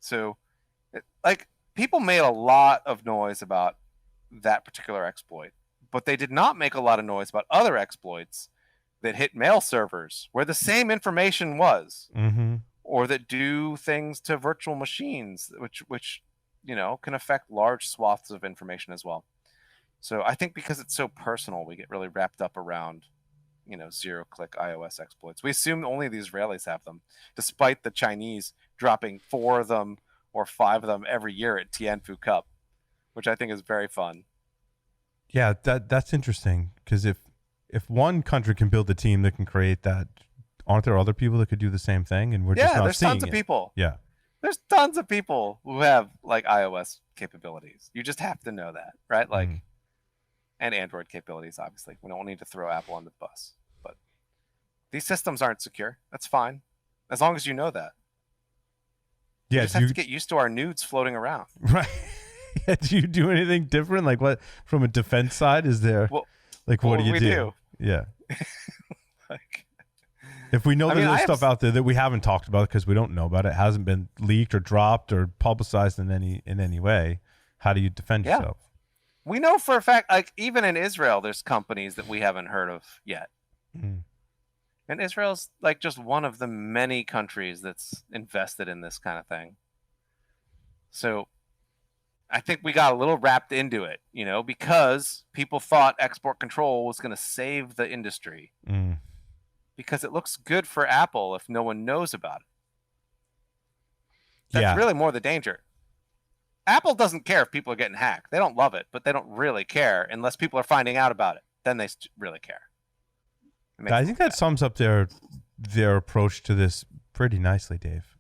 So people made a lot of noise about that particular exploit. But they did not make a lot of noise about other exploits that hit mail servers where the same information was, or that do things to virtual machines, which can affect large swaths of information as well. So I think because it's so personal, we get really wrapped up around, zero-click iOS exploits. We assume only the Israelis have them, despite the Chinese dropping 4 of them or 5 of them every year at Tianfu Cup, which I think is very fun. Yeah, that's interesting because if one country can build a team that can create that, aren't there other people that could do the same thing? And we're just not there's seeing tons of people. Yeah, there's tons of people who have like iOS capabilities. You just have to know that, right? Like, and Android capabilities. Obviously, we don't need to throw Apple under the bus, but these systems aren't secure. That's fine, as long as you know that. Yeah, you just have to get used to our nudes floating around, right? Yeah, do you do anything different? Like what from a defense side? Is there what do you do? Yeah. If we know that there's stuff out there that we haven't talked about because we don't know about it, hasn't been leaked or dropped or publicized in any way, how do you defend yourself? We know for a fact, like even in Israel, there's companies that we haven't heard of yet. And Israel's like just one of the many countries that's invested in this kind of thing. So I think we got a little wrapped into it, because people thought export control was going to save the industry. Because it looks good for Apple if no one knows about it. That's really more the danger. Apple doesn't care if people are getting hacked. They don't love it, but they don't really care unless people are finding out about it. Then they really care. I think that sums up their approach to this pretty nicely, Dave.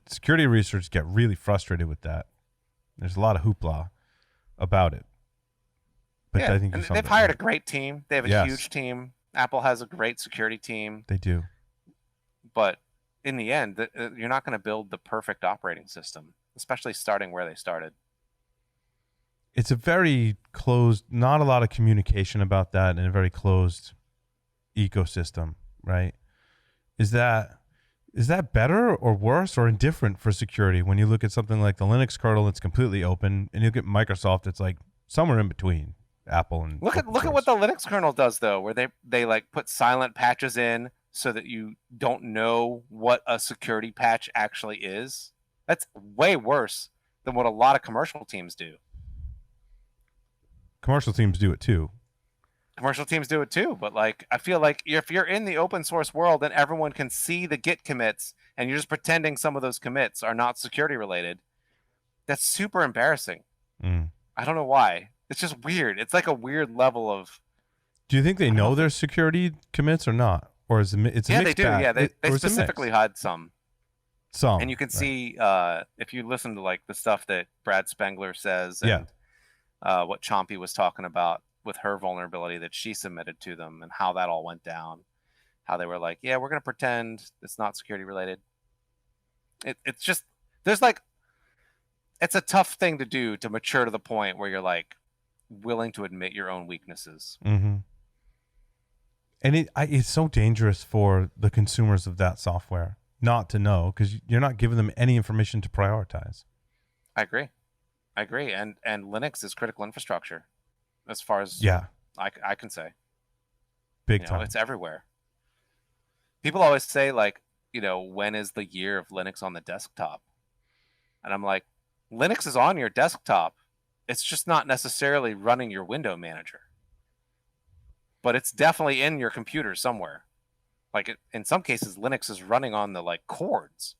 Security researchers get really frustrated with that. There's a lot of hoopla about it. But I think they've hired a great team. They have a huge team. Apple has a great security team. They do. But, in the end, you're not going to build the perfect operating system, especially starting where they started. It's a very closed, not a lot of communication about that in a very closed ecosystem, right? Is that better or worse or indifferent for security when you look at something like the Linux kernel that's completely open, and you look at Microsoft, it's like somewhere in between Apple and Look at what the Linux kernel does though, where they like put silent patches in so that you don't know what a security patch actually is. That's way worse than what a lot of commercial teams do. Commercial teams do it too. Commercial teams do it too, but like I feel like if you're in the open source world and everyone can see the Git commits and you're just pretending some of those commits are not security related, that's super embarrassing. I don't know why. It's just weird. It's like a weird level of. Do you think they know their security commits or not, or is it's a yeah, mixed they do. bag? Yeah, they specifically hide some. And you can see if you listen to like the stuff that Brad Spengler says and what Chompy was talking about with her vulnerability that she submitted to them and how that all went down, how they were like, yeah, we're going to pretend it's not security related. It's just, there's like, it's a tough thing to do to mature to the point where you're like willing to admit your own weaknesses. Mm-hmm. And it's so dangerous for the consumers of that software not to know, because you're not giving them any information to prioritize. I agree. And Linux is critical infrastructure as far as I can say. Big time. It's everywhere. People always say like, when is the year of Linux on the desktop? And I'm like, Linux is on your desktop. It's just not necessarily running your window manager. But it's definitely in your computer somewhere. Like in some cases, Linux is running on the like cords.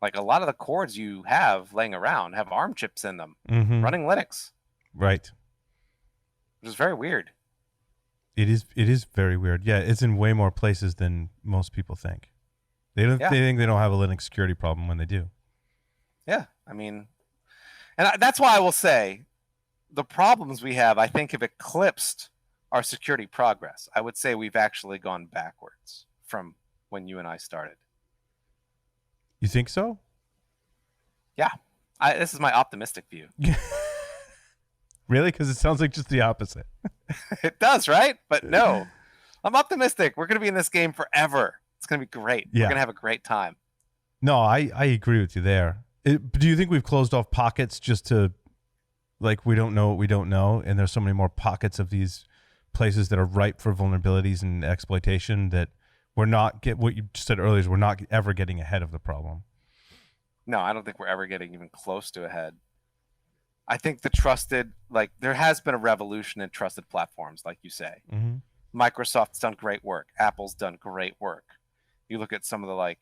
Like a lot of the cords you have laying around have ARM chips in them, running Linux. Right. Which is very weird. It is very weird. Yeah, it's in way more places than most people think. They think they don't have a Linux security problem when they do. Yeah, I mean, and that's why I will say the problems we have, I think, have eclipsed our security progress. I would say we've actually gone backwards from when you and I started. You think so? Yeah. This is my optimistic view. Really? Because it sounds like just the opposite. It does, right? But no, I'm optimistic. We're going to be in this game forever. It's going to be great. Yeah. We're going to have a great time. No, I agree with you there. Do you think we've closed off pockets just to, like, we don't know what we don't know, and there's so many more pockets of these places that are ripe for vulnerabilities and exploitation that we're not what you said earlier is we're not ever getting ahead of the problem? No, I don't think we're ever getting even close to ahead. I think there has been a revolution in trusted platforms, like you say. Mm-hmm. Microsoft's done great work. Apple's done great work. You look at some of the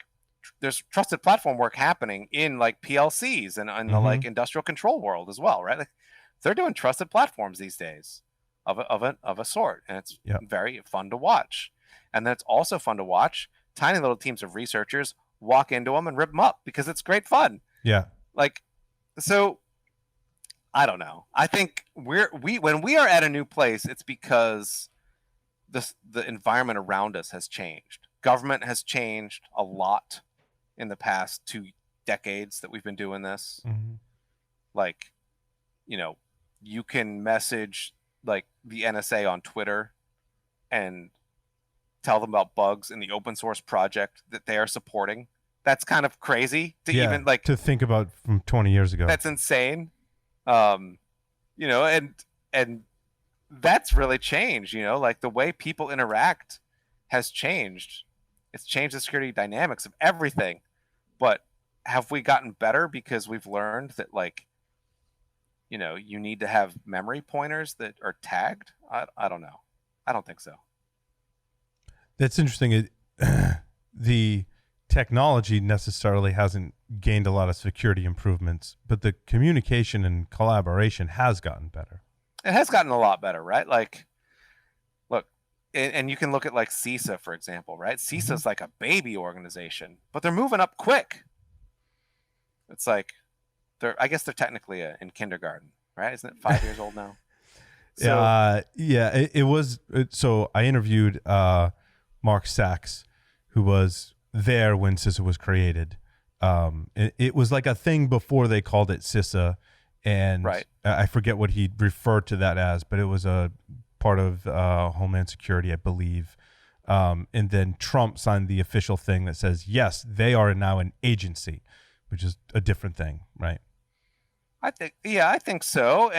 there's trusted platform work happening in like PLCs and in the like industrial control world as well, right? Like, they're doing trusted platforms these days of a sort, and it's very fun to watch. And then it's also fun to watch tiny little teams of researchers walk into them and rip them up because it's great fun. Yeah. So I don't know. I think when we are at a new place, it's because the environment around us has changed. Government has changed a lot in the past 2 decades that we've been doing this. Mm-hmm. You can message like the NSA on Twitter and tell them about bugs in the open source project that they are supporting. That's kind of crazy to think about from 20 years ago. That's insane. And that's really changed, the way people interact has changed. It's changed the security dynamics of everything. But have we gotten better because we've learned that you need to have memory pointers that are tagged? I don't know. I don't think so. That's interesting. The technology necessarily hasn't gained a lot of security improvements, but the communication and collaboration has gotten better. It has gotten a lot better, right? Look, and you can look at CISA, for example, right? CISA's like a baby organization, but they're moving up quick. It's like I guess they're technically in kindergarten, right? Isn't it 5 years old now? So, it was. So I interviewed Mark Sachs, who was there when CISA was created. It was like a thing before they called it CISA, and Right. I forget what he referred to that as, but it was a part of Homeland Security, I believe. And then Trump signed the official thing that says, yes, they are now an agency, which is a different thing, right? I think so.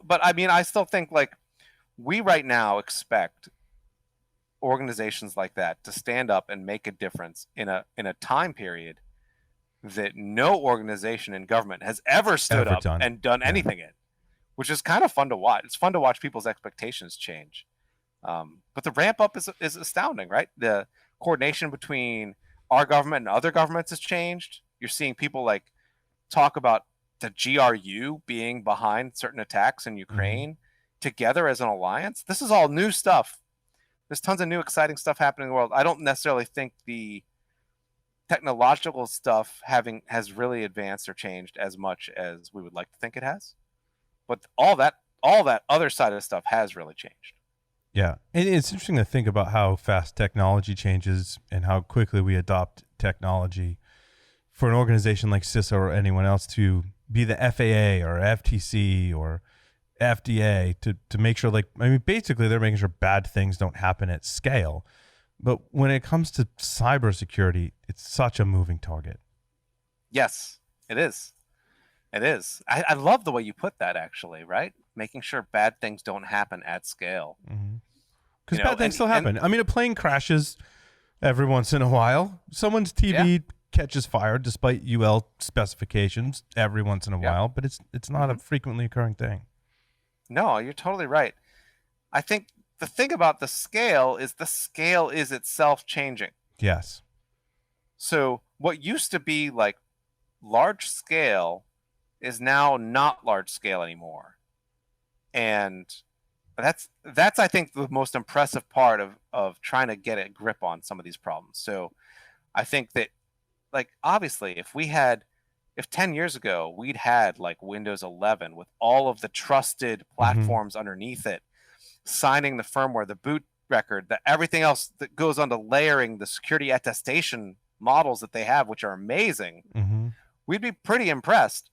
But I mean, I still think like we right now expect organizations like that to stand up and make a difference in a time period that no organization in government has ever stood up and done anything in, which is kind of fun to watch. It's fun to watch people's expectations change. But the ramp up is astounding, right? The coordination between our government and other governments has changed. You're seeing people like talk about the GRU being behind certain attacks in Ukraine together as an alliance. This is all new stuff. There's tons of new exciting stuff happening in the world. I don't necessarily think the technological stuff has really advanced or changed as much as we would like to think it has. But all that other side of the stuff has really changed. Yeah. And it's interesting to think about how fast technology changes and how quickly we adopt technology. For an organization like CISA or anyone else to be the FAA or FTC or FDA to make sure, like, I mean, basically they're making sure bad things don't happen at scale. But when it comes to cybersecurity, it's such a moving target. Yes, it is. It is. I love the way you put that, actually, right? Making sure bad things don't happen at scale. Because bad things still happen. I mean, a plane crashes every once in a while. Someone's TV catches fire despite UL specifications every once in a while, but it's not a frequently occurring thing. No, you're totally right. I think the thing about the scale is itself changing. Yes. So what used to be like large scale is now not large scale anymore. And that's I think the most impressive part of trying to get a grip on some of these problems. So I think that, like, obviously if 10 years ago we'd had like Windows 11 with all of the trusted platforms underneath it, signing the firmware, the boot record, everything else that goes on to layering the security attestation models that they have, which are amazing, we'd be pretty impressed.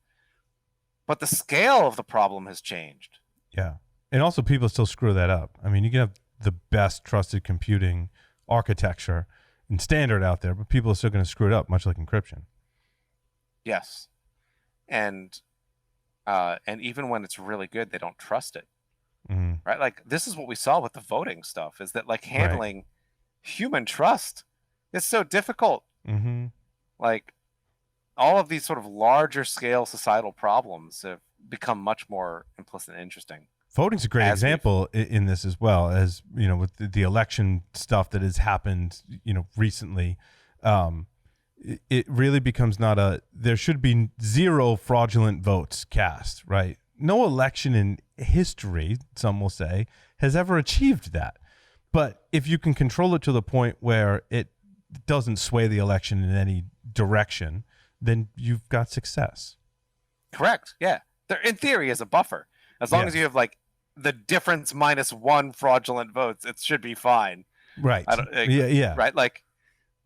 But the scale of the problem has changed. Yeah. And also people still screw that up. I mean, you can have the best trusted computing architecture and standard out there, but people are still going to screw it up, much like encryption. Yes. And even when it's really good, they don't trust it. Right? Like, this is what we saw with the voting stuff, is that like handling human trust is so difficult. Like, all of these sort of larger scale societal problems have become much more implicit and interesting. Voting's a great example in this, as well, as, you know, with the election stuff that has happened, you know, recently. It really becomes there should be zero fraudulent votes cast, right? No election in history, some will say, has ever achieved that. But if you can control it to the point where it doesn't sway the election in any direction, then you've got success. Correct. Yeah. There, in theory, is a buffer. As long as you have like the difference minus one fraudulent votes, it should be fine. Right. Right. Like,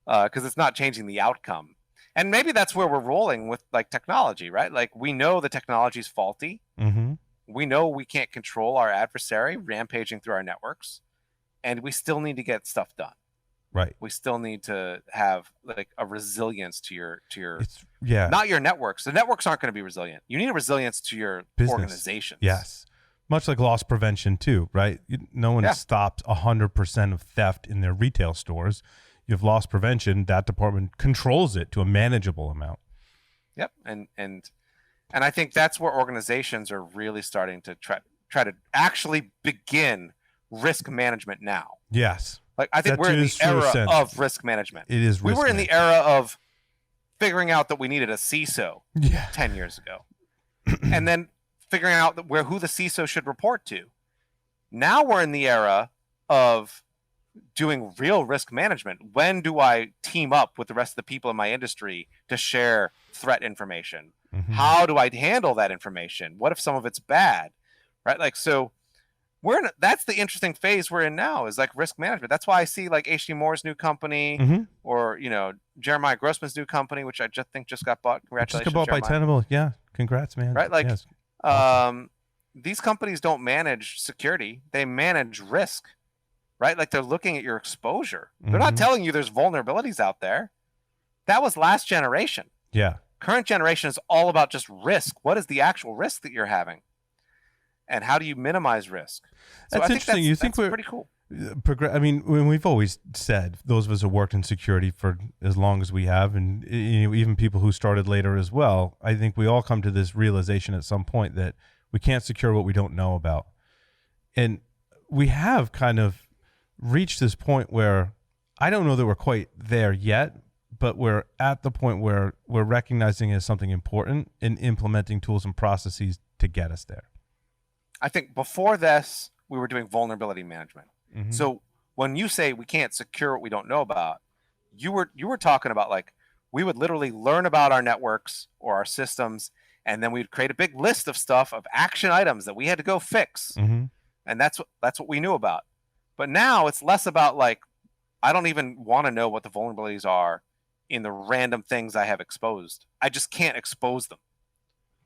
because it's not changing the outcome. And maybe that's where we're rolling with like technology, right? Like, we know the technology is faulty. We know we can't control our adversary rampaging through our networks, and we still need to get stuff done. Right. We still need to have like a resilience to your yeah. Not your networks. The networks aren't going to be resilient. You need a resilience to your business. Organizations. Yes. Much like loss prevention too, right? No one stops 100% of theft in their retail stores. You have loss prevention. That department controls it to a manageable amount. Yep. And I think that's where organizations are really starting to try to actually begin risk management now. Yes. Like, I think we're in the era of risk management. It is. We were in the era of figuring out that we needed a CISO 10 years ago, and then figuring out who the CISO should report to. Now we're in the era of doing real risk management. When do I team up with the rest of the people in my industry to share threat information? How do I handle that information? What if some of it's bad? Right? Like, so that's the interesting phase we're in now, is like risk management. That's why I see like H.D. Moore's new company, or Jeremiah Grossman's new company, which I just think just got bought. Congratulations, just got bought by Tenable. Yeah, congrats, man. Right, like yes. Awesome. These companies don't manage security; they manage risk. Right, like they're looking at your exposure. They're not telling you there's vulnerabilities out there. That was last generation. Yeah. Current generation is all about just risk. What is the actual risk that you're having? And how do you minimize risk? So that's interesting. You think we're pretty cool. I mean, we've always said, those of us who worked in security for as long as we have, and even people who started later as well, I think we all come to this realization at some point that we can't secure what we don't know about. And we have kind of reached this point where I don't know that we're quite there yet, but we're at the point where we're recognizing it as something important and implementing tools and processes to get us there. I think before this, we were doing vulnerability management. So when you say we can't secure what we don't know about, you were talking about like we would literally learn about our networks or our systems, and then we'd create a big list of stuff, of action items that we had to go fix. And that's what we knew about. But now it's less about like, I don't even want to know what the vulnerabilities are in the random things I have exposed. I just can't expose them.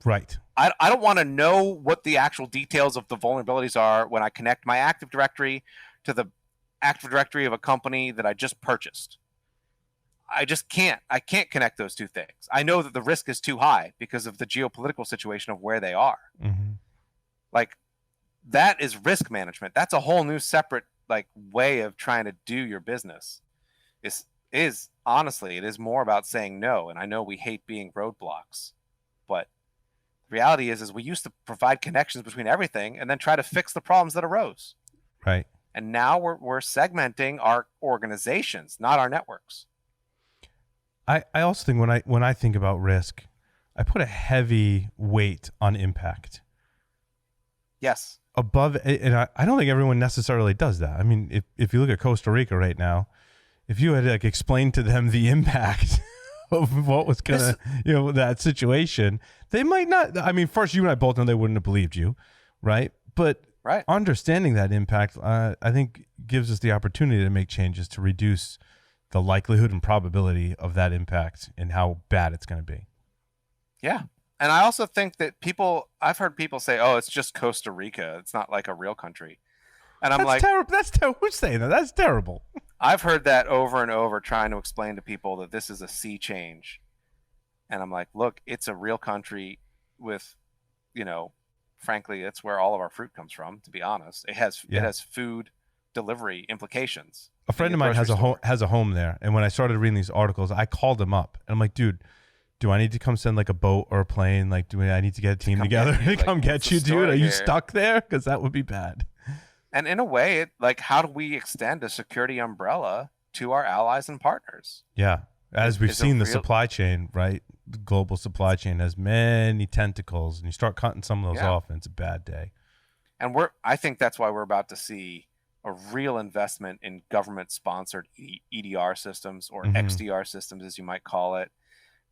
Right. I don't want to know what the actual details of the vulnerabilities are when I connect my Active Directory to the Active Directory of a company that I just purchased. I just can't. I can't connect those two things. I know that the risk is too high because of the geopolitical situation of where they are. Like, that is risk management. That's a whole new separate like way of trying to do your business. Is honestly, it is more about saying no. And I know we hate being roadblocks, but the reality is we used to provide connections between everything and then try to fix the problems that arose. Right. And now we're segmenting our organizations, not our networks. I also think when I think about risk, I put a heavy weight on impact. Yes. Above, and I don't think everyone necessarily does that. I mean, if you look at Costa Rica right now, if you had like explained to them the impact of what was gonna, that situation, they might not. I mean, first, you and I both know they wouldn't have believed you, right? But understanding that impact, I think, gives us the opportunity to make changes to reduce the likelihood and probability of that impact and how bad it's going to be. Yeah. And I also think that I've heard people say, oh, it's just Costa Rica. It's not like a real country. And I'm like, terrible. That's terrible. Who's saying that? That's terrible. I've heard that over and over, trying to explain to people that this is a sea change. And I'm like, look, it's a real country with, frankly, it's where all of our fruit comes from, to be honest. It has food delivery implications. A friend of mine has a home there. And when I started reading these articles, I called him up. And I'm like, dude, do I need to come send like a boat or a plane? Like, I need to get a team together to come get you, dude? Are you stuck there? Because that would be bad. And in a way, how do we extend a security umbrella to our allies and partners? Yeah. As we've seen, the supply chain, right? The global supply chain has many tentacles, and you start cutting some of those off, and it's a bad day. And I think that's why we're about to see a real investment in government-sponsored EDR systems, or XDR systems, as you might call it,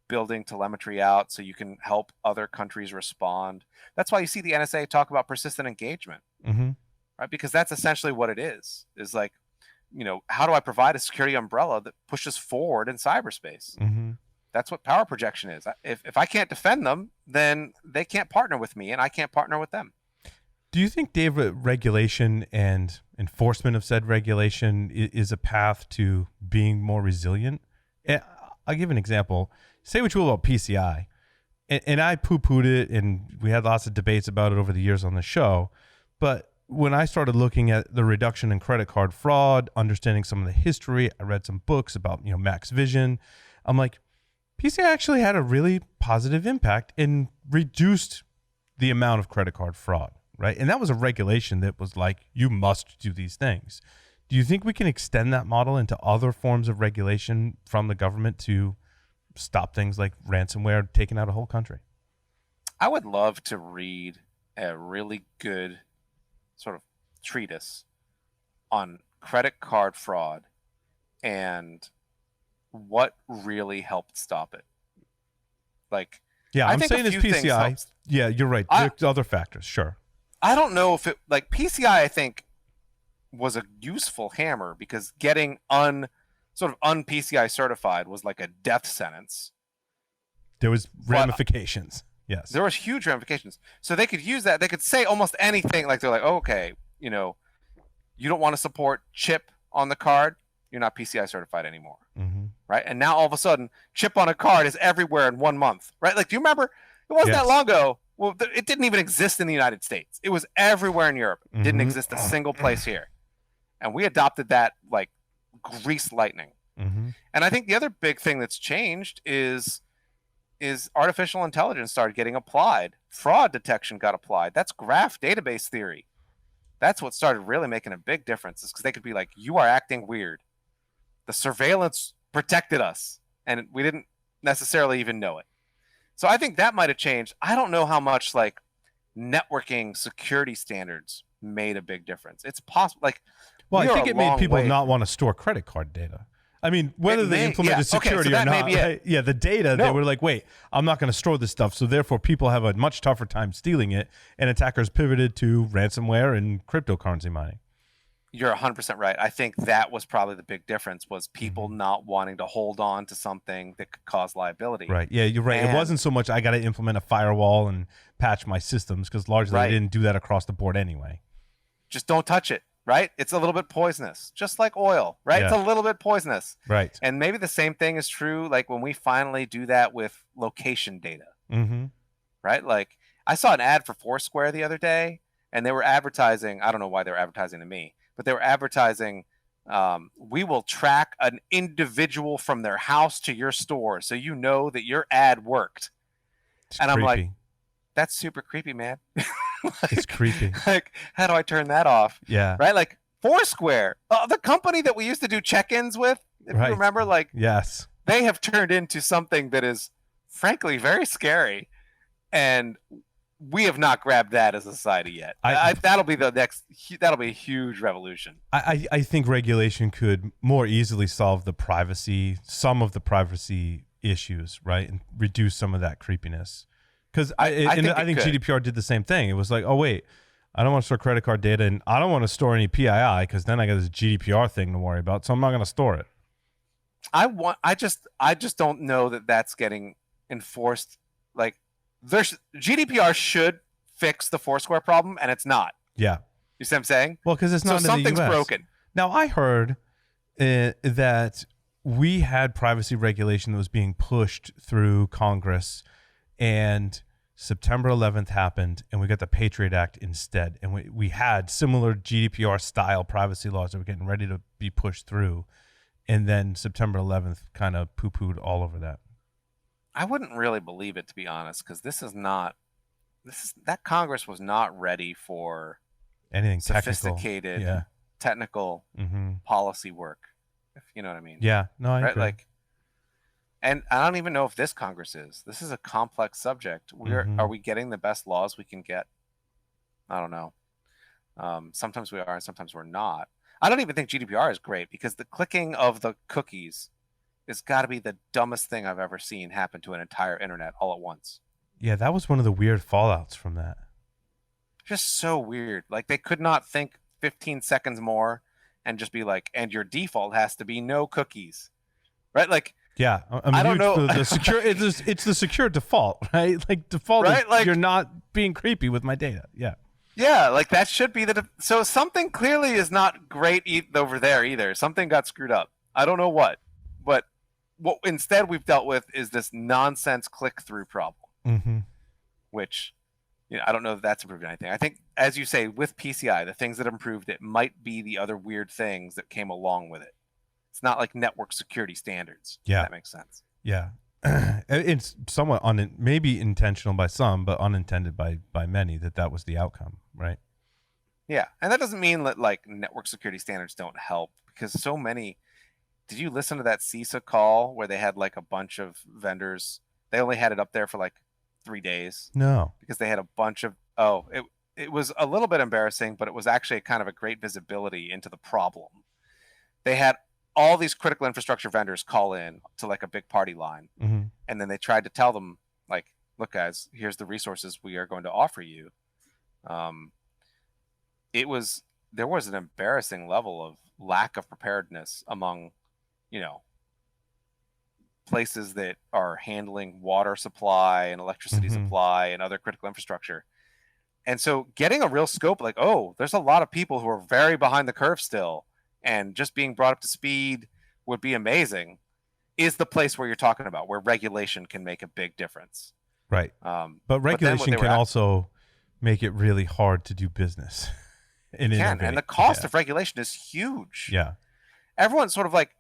building telemetry out so you can help other countries respond. That's why you see the NSA talk about persistent engagement, right? Because that's essentially what it is like, how do I provide a security umbrella that pushes forward in cyberspace? That's what power projection is. If I can't defend them, then they can't partner with me, and I can't partner with them. Do you think, Dave, regulation and enforcement of said regulation is a path to being more resilient? I'll give an example. Say what you will about PCI, and I poo-pooed it, and we had lots of debates about it over the years on the show. But when I started looking at the reduction in credit card fraud, understanding some of the history, I read some books about Max Vision. I'm like, PCI actually had a really positive impact and reduced the amount of credit card fraud, right? And that was a regulation that was like, you must do these things. Do you think we can extend that model into other forms of regulation from the government to stop things like ransomware taking out a whole country? I would love to read a really good sort of treatise on credit card fraud and what really helped stop it. Like, yeah, I'm saying it's PCI. Yeah, you're right. There's other factors, sure. I don't know if it like PCI. I think was a useful hammer because getting sort of un-PCI certified was like a death sentence. There was ramifications. Yes. There was huge ramifications. So they could use that. They could say almost anything. Like they're like, oh, okay, you don't want to support chip on the card. You're not PCI certified anymore. Mm-hmm. Right. And now all of a sudden chip on a card is everywhere in 1 month. Right. Like, do you remember? It wasn't that long ago. Well, it didn't even exist in the United States. It was everywhere in Europe. It didn't exist a single place here. And we adopted that like grease lightning. Mm-hmm. And I think the other big thing that's changed is artificial intelligence started getting applied. Fraud detection got applied. That's graph database theory. That's what started really making a big difference, is because they could be like, you are acting weird. The surveillance protected us, and we didn't necessarily even know it. So I think that might have changed. I don't know how much like networking security standards made a big difference. It's possible. Like, well, I think it made people not want to store credit card data. I mean, whether they implemented security or not, the data, they were like, wait, I'm not going to store this stuff. So therefore, people have a much tougher time stealing it, and attackers pivoted to ransomware and cryptocurrency mining. You're 100% right. I think that was probably the big difference, was people not wanting to hold on to something that could cause liability. Right. Yeah, you're right. It wasn't so much I got to implement a firewall and patch my systems, because largely they didn't do that across the board anyway. Just don't touch it. Right? It's a little bit poisonous, just like oil, right? Yeah. It's a little bit poisonous. Right. And maybe the same thing is true like when we finally do that with location data. Mm-hmm. Right? Like, I saw an ad for Foursquare the other day, and they were advertising, I don't know why they were advertising to me, but they were advertising, we will track an individual from their house to your store so you know that your ad worked. And I'm like, that's super creepy, man. It's creepy. Like, how do I turn that off? Yeah. Right? Like, Foursquare, the company that we used to do check-ins with, if you remember, like, yes, they have turned into something that is, frankly, very scary. And we have not grabbed that as a society yet. That'll be a huge revolution. I think regulation could more easily solve some of the privacy issues, right? And reduce some of that creepiness. Because I think GDPR did the same thing. It was like, oh, wait, I don't want to store credit card data, and I don't want to store any PII, because then I got this GDPR thing to worry about, so I'm not going to store it. I just don't know that that's getting enforced. Like, GDPR should fix the Foursquare problem, and it's not. Yeah. You see what I'm saying? Well, because it's not in the US. Something's broken. Now, I heard that we had privacy regulation that was being pushed through Congress, and September 11th happened, and we got the Patriot Act instead. And we had similar GDPR-style privacy laws that were getting ready to be pushed through. And then September 11th kind of poo-pooed all over that. I wouldn't really believe it, to be honest, because that Congress was not ready for anything sophisticated, technical policy work, if you know what I mean. Yeah, no, I agree. Like, and I don't even know if this Congress is. This is a complex subject. Are we getting the best laws we can get? I don't know. Sometimes we are, and sometimes we're not. I don't even think GDPR is great, because the clicking of the cookies has got to be the dumbest thing I've ever seen happen to an entire internet all at once. Yeah, that was one of the weird fallouts from that. Just so weird. Like, they could not think 15 seconds more and just be like, and your default has to be no cookies. Right? Like, yeah, I don't know. The secure, it's the secure default, right? Like, default is like, you're not being creepy with my data. Yeah. Yeah, like, that should be so something clearly is not great over there either. Something got screwed up. I don't know what. But what instead we've dealt with is this nonsense click-through problem, which, I don't know if that's improved anything. I think, as you say, with PCI, the things that improved it might be the other weird things that came along with it. It's not like network security standards. Yeah. If that makes sense. Yeah. It's somewhat maybe intentional by some, but unintended by many, that was the outcome, right? Yeah. And that doesn't mean that, like, network security standards don't help, because so many. Did you listen to that CISA call where they had, like, a bunch of vendors? They only had it up there for like 3 days. No. Because they had a bunch of it was a little bit embarrassing, but it was actually kind of a great visibility into the problem. They had all these critical infrastructure vendors call in to, like, a big party line. And then they tried to tell them, like, look, guys, here's the resources we are going to offer you. there was an embarrassing level of lack of preparedness among, you know, places that are handling water supply and electricity supply and other critical infrastructure. And so getting a real scope, like, oh, there's a lot of people who are very behind the curve still, and just being brought up to speed would be amazing, is the place where you're talking about, where regulation can make a big difference. Right. But regulation can also make it really hard to do business. And the cost of regulation is huge. Yeah. Everyone's sort of like,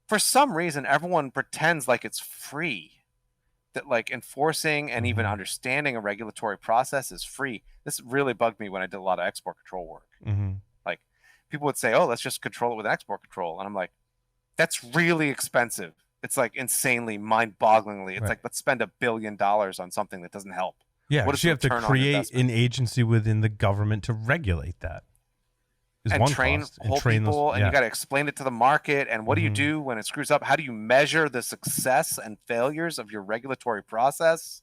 for some reason, everyone pretends like it's free, that like enforcing and even understanding a regulatory process is free. This really bugged me when I did a lot of export control work. Like, people would say, oh, let's just control it with export control. And I'm like, that's really expensive. It's like insanely, mind-bogglingly. It's like, let's spend $1 billion on something that doesn't help. Yeah, because you have to create an agency within the government to regulate that. And train people, and you got to explain it to the market. And what do you do when it screws up? How do you measure the success and failures of your regulatory process?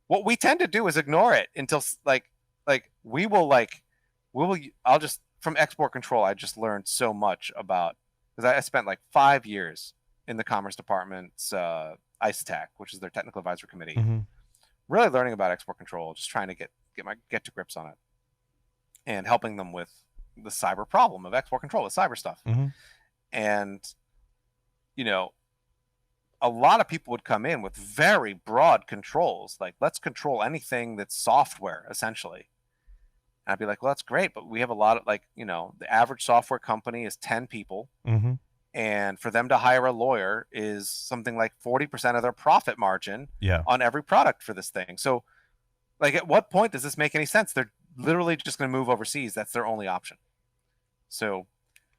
What we tend to do is ignore it until I'll just, from export control, I just learned so much about, because I spent like 5 years in the Commerce Department's ICETAC, which is their technical advisory committee, really learning about export control, just trying to get to grips on it, and helping them with the cyber problem of export control, with cyber stuff. And, you know, a lot of people would come in with very broad controls, like, let's control anything that's software, essentially. And I'd be like, well, that's great, but we have a lot of, like, you know, the average software company is 10 people. And for them to hire a lawyer is something like 40% of their profit margin on every product for this thing. So, like, at what point does this make any sense? They're literally just going to move overseas. That's their only option. So,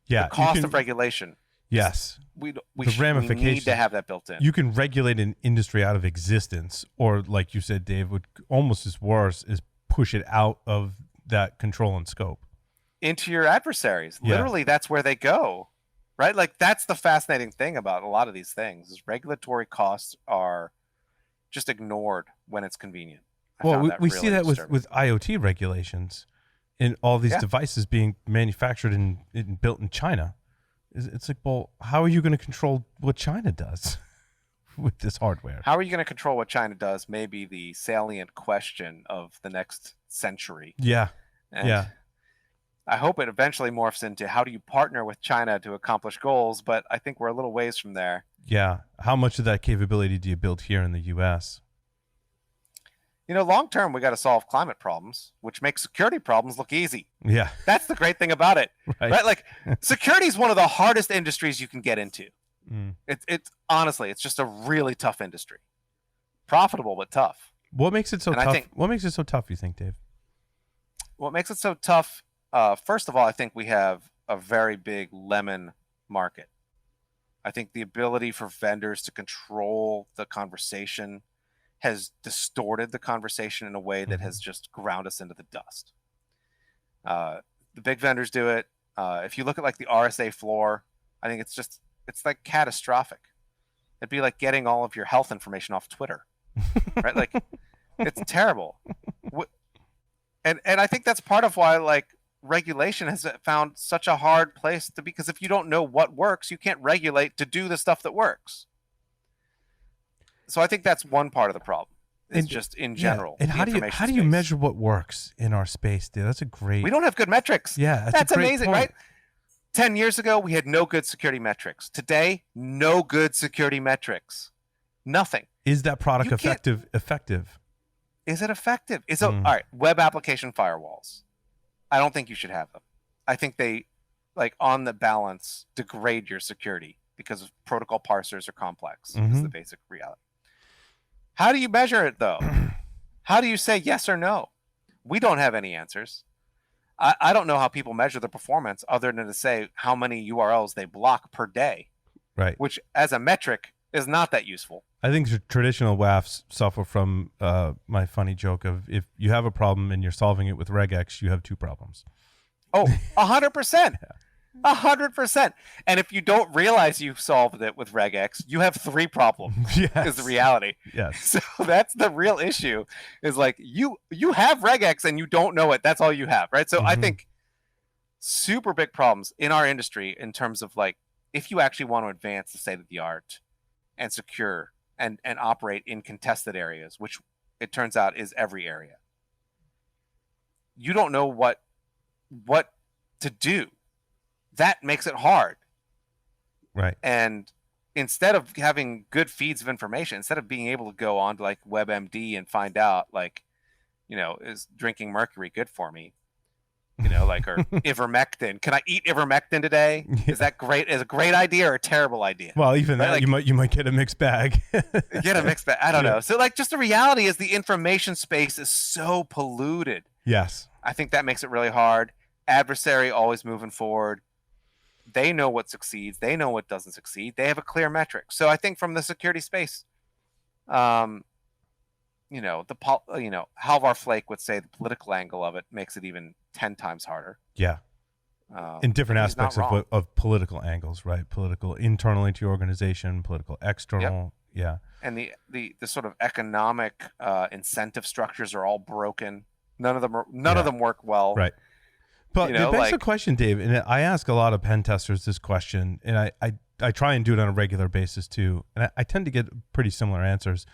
the cost of regulation. Yes. We need to have that built in. You can regulate an industry out of existence, or, like you said, Dave, would almost as worse is push it out of that control and scope into your adversaries. Literally, that's where they go. Right? Like, that's the fascinating thing about a lot of these things, is regulatory costs are just ignored when it's convenient. Well, we see that with IoT regulations and all these devices being manufactured and built in China. It's like, well, how are you going to control what China does with this hardware? How are you going to control what China does may be the salient question of the next century. And I hope it eventually morphs into, how do you partner with China to accomplish goals? But I think we're a little ways from there. Yeah. How much of that capability do you build here in the U.S.? You know, long term, we got to solve climate problems, which makes security problems look easy. Yeah. That's the great thing about it. Right? Like, security is one of the hardest industries you can get into. It's honestly, it's just a really tough industry. Profitable, but tough. What makes it so tough? What makes it so tough, you think, Dave? What makes it so tough? First of all, I think we have a very big lemon market. I think the ability for vendors to control the conversation has distorted the conversation in a way that has just ground us into the dust. The big vendors do it. If you look at, like, the RSA floor, I think it's like catastrophic. It'd be like getting all of your health information off Twitter, right? Like, it's terrible. And I think that's part of why, like, regulation has found such a hard place to be, because if you don't know what works, you can't regulate to do the stuff that works. So I think that's one part of the problem. It's just in general. And how do you measure what works in our space, dude? That's a great. We don't have good metrics. Yeah, that's amazing, right? 10 years ago, we had no good security metrics. Today, no good security metrics. Nothing. Is that product effective? Is it effective? All right, web application firewalls. I don't think you should have them. I think they, like, on the balance, degrade your security because of protocol parsers are complex. Is the basic reality. How do you measure it, though? How do you say yes or no? We don't have any answers. I don't know how people measure the performance other than to say how many URLs they block per day. Right. Which, as a metric, is not that useful. I think traditional WAFs suffer from my funny joke of, if you have a problem and you're solving it with regex, you have two problems. Oh, 100%. 100%. And if you don't realize you've solved it with regex, you have three problems. Is the reality. Yes. So that's the real issue, is like, you have regex and you don't know it. That's all you have, right? So I think super big problems in our industry in terms of like, if you actually want to advance the state of the art and secure and operate in contested areas, which it turns out is every area, you don't know what to do. That makes it hard. Right. And instead of having good feeds of information, instead of being able to go on to like WebMD and find out like, is drinking mercury good for me? Like, or ivermectin. Can I eat ivermectin today? Yeah. Is that great? Is a great idea or a terrible idea? Well, even right? that, like, you might get a mixed bag. Get a mixed bag. I don't know. So like, just the reality is the information space is so polluted. Yes. I think that makes it really hard. Adversary always moving forward. They know what succeeds. They know what doesn't succeed. They have a clear metric. So I think from the security space, Halvar Flake would say the political angle of it makes it even 10 times harder. Yeah. In different aspects of political angles, right? Political internally to your organization, political external. Yep. Yeah. And the sort of economic incentive structures are all broken. None of them work well. Right. But it begs the question, Dave, and I ask a lot of pen testers this question, and I try and do it on a regular basis too, and I tend to get pretty similar answers.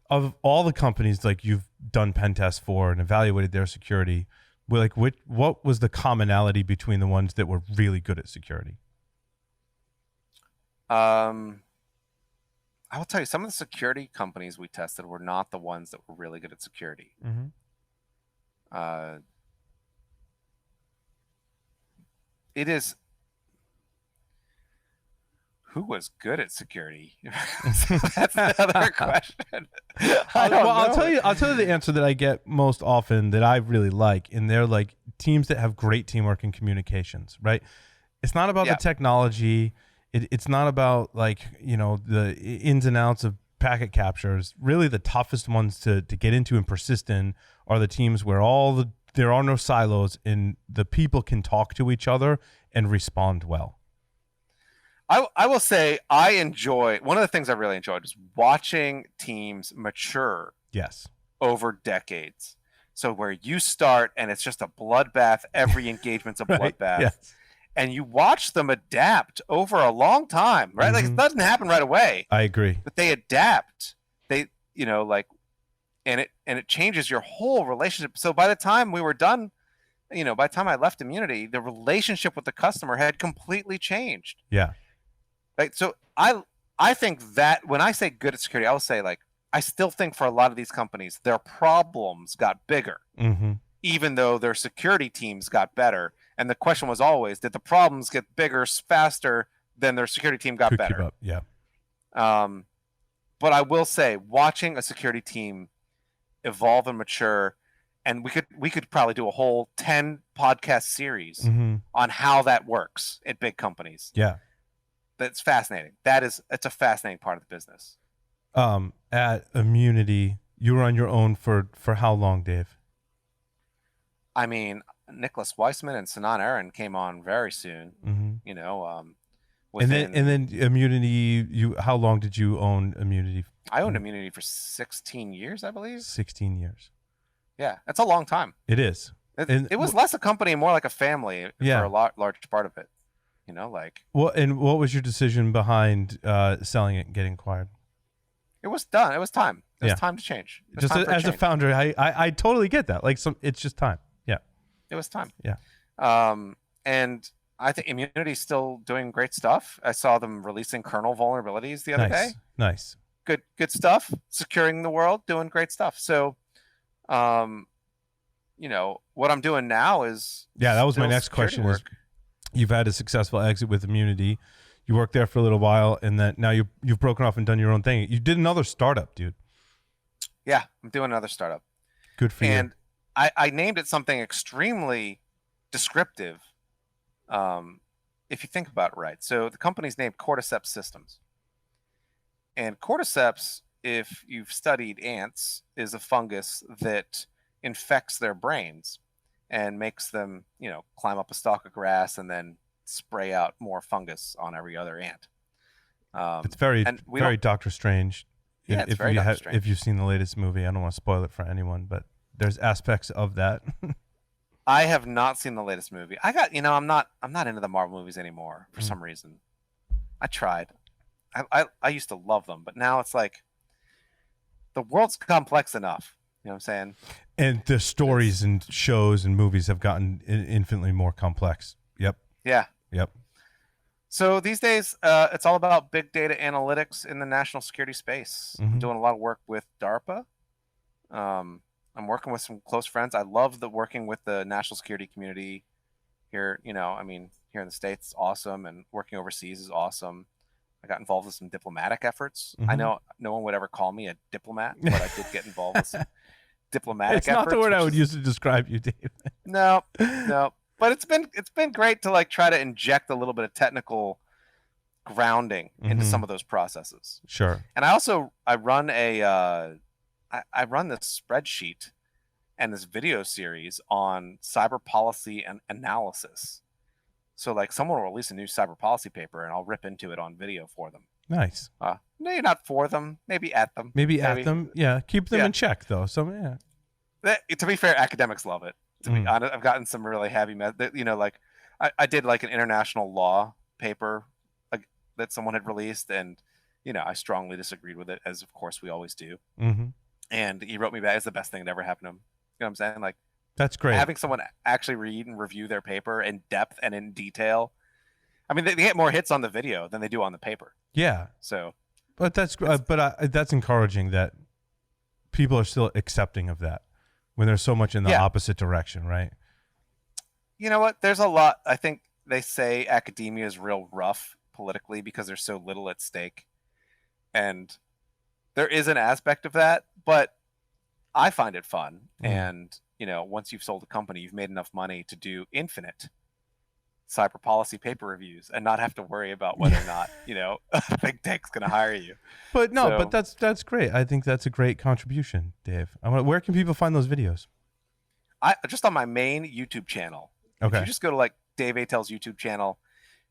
Of all the companies like you've done pen tests for and evaluated their security, what was the commonality between the ones that were really good at security? I will tell you, some of the security companies we tested were not the ones that were really good at security. Mm-hmm. It is who was good at security. That's another question. I'll tell you the answer that I get most often that I really like, and they're like teams that have great teamwork and communications, right? It's not about the technology. It's not about the ins and outs of packet captures. Really, the toughest ones to get into and persist in are the teams where there are no silos and the people can talk to each other and respond well. I will say one of the things I really enjoyed is watching teams mature. Yes. Over decades. So where you start and it's just a bloodbath, every engagement's a bloodbath. Right? Yes. And you watch them adapt over a long time, right? Mm-hmm. Like it doesn't happen right away. I agree. But they adapt. They, and it changes your whole relationship. So by the time we were done, by the time I left Immunity, the relationship with the customer had completely changed. Yeah. Right. So I think that when I say good at security, I will say I still think for a lot of these companies, their problems got bigger, mm-hmm. even though their security teams got better. And the question was always, did the problems get bigger faster than their security team got better? Keep up. Yeah. But I will say, watching a security team evolve and mature, and we could probably do a whole 10 podcast series mm-hmm. on how that works at big companies. Yeah. That's fascinating. It's a fascinating part of the business. At Immunity, you were on your own for how long, Dave? I mean, Nicholas Weissman and Sinan Aaron came on very soon. Mm-hmm. And then Immunity. How long did you own Immunity? I owned Immunity for 16 years, I believe. 16 years. Yeah, that's a long time. It is. It was less a company and more like a family for a large part of it. Well, and what was your decision behind selling it and getting acquired? It was done. It was time. It was time to change. Just as a founder, I totally get that. It's just time. Yeah. It was time. Yeah. And I think Immunity's still doing great stuff. I saw them releasing kernel vulnerabilities the other day. Nice. Good stuff. Securing the world, doing great stuff. So, what I'm doing now is that was my next question. Is you've had a successful exit with Immunity. You worked there for a little while, and then now you've broken off and done your own thing. You did another startup, dude. Yeah, I'm doing another startup. Good for you. And I named it something extremely descriptive, if you think about it right. So the company's named Cordyceps Systems. And Cordyceps, if you've studied ants, is a fungus that infects their brains and makes them, climb up a stalk of grass and then spray out more fungus on every other ant. It's very Doctor Strange. Yeah, it's very Doctor Strange. If you've seen the latest movie, I don't want to spoil it for anyone, but there's aspects of that. I have not seen the latest movie. I'm not into the Marvel movies anymore for some reason. I tried. I used to love them, but now it's like the world's complex enough. You know what I'm saying? And the stories and shows and movies have gotten infinitely more complex. Yep. Yeah. Yep. So these days, it's all about big data analytics in the national security space. I'm doing a lot of work with DARPA. I'm working with some close friends. I love working with the national security community here. Here in the States, it's awesome, and working overseas is awesome. I got involved with some diplomatic efforts. I know no one would ever call me a diplomat, but I did get involved with some diplomatic efforts. It's not the word I would use to describe you, Dave. No. But it's been great to like try to inject a little bit of technical grounding into some of those processes. Sure. And I run I run this spreadsheet and this video series on cyber policy and analysis. So like someone will release a new cyber policy paper and I'll rip into it on video for them. Nice. Maybe not for them, maybe at them. Maybe at them. Yeah. Keep them in check though. So yeah. To be fair, academics love it. To be honest, I've gotten some really heavy I did like an international law paper that someone had released, and I strongly disagreed with it, as of course we always do. And he wrote me back, it's the best thing that ever happened to him. You know what I'm saying? Like, that's great. Having someone actually read and review their paper in depth and in detail. I mean, they get more hits on the video than they do on the paper. Yeah. So, but that's that's encouraging that people are still accepting of that when there's so much in the opposite direction, right? You know what? There's a lot. I think they say academia is real rough politically because there's so little at stake. And there is an aspect of that, but I find it fun. And, once you've sold a company, you've made enough money to do infinite cyber policy paper reviews and not have to worry about whether or not, a big tech's going to hire you. But but that's great. I think that's a great contribution, Dave. Where can people find those videos? Just on my main YouTube channel. Okay. If you just go to like Dave Aitel's YouTube channel,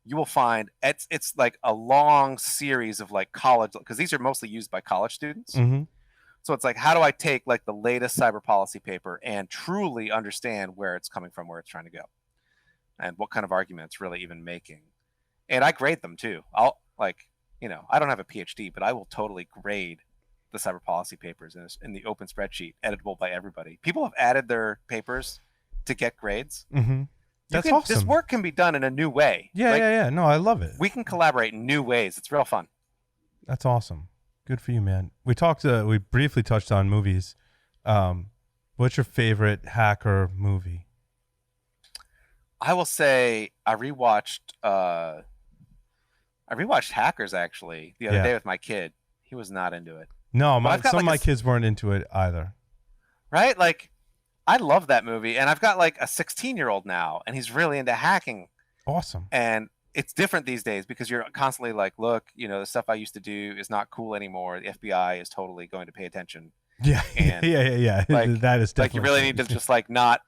you will find it's like a long series of like college, because these are mostly used by college students. So it's like, how do I take like the latest cyber policy paper and truly understand where it's coming from, where it's trying to go, and what kind of argument it's really even making. And I grade them too. I don't have a PhD, but I will totally grade the cyber policy papers in the open spreadsheet, editable by everybody. People have added their papers to get grades. That's awesome. This work can be done in a new way. Yeah. No, I love it. We can collaborate in new ways. It's real fun. That's awesome. Good for you, man. We briefly touched on movies. What's your favorite hacker movie? I will say I rewatched Hackers actually the other day with my kid. He was not into it. No, some of my kids weren't into it either. Right? Like, I love that movie, and I've got like a 16-year-old now, and he's really into hacking. Awesome. And it's different these days because you're constantly like, look, the stuff I used to do is not cool anymore. The FBI is totally going to pay attention. Yeah. And yeah. Like, that is definitely like you really need to just like not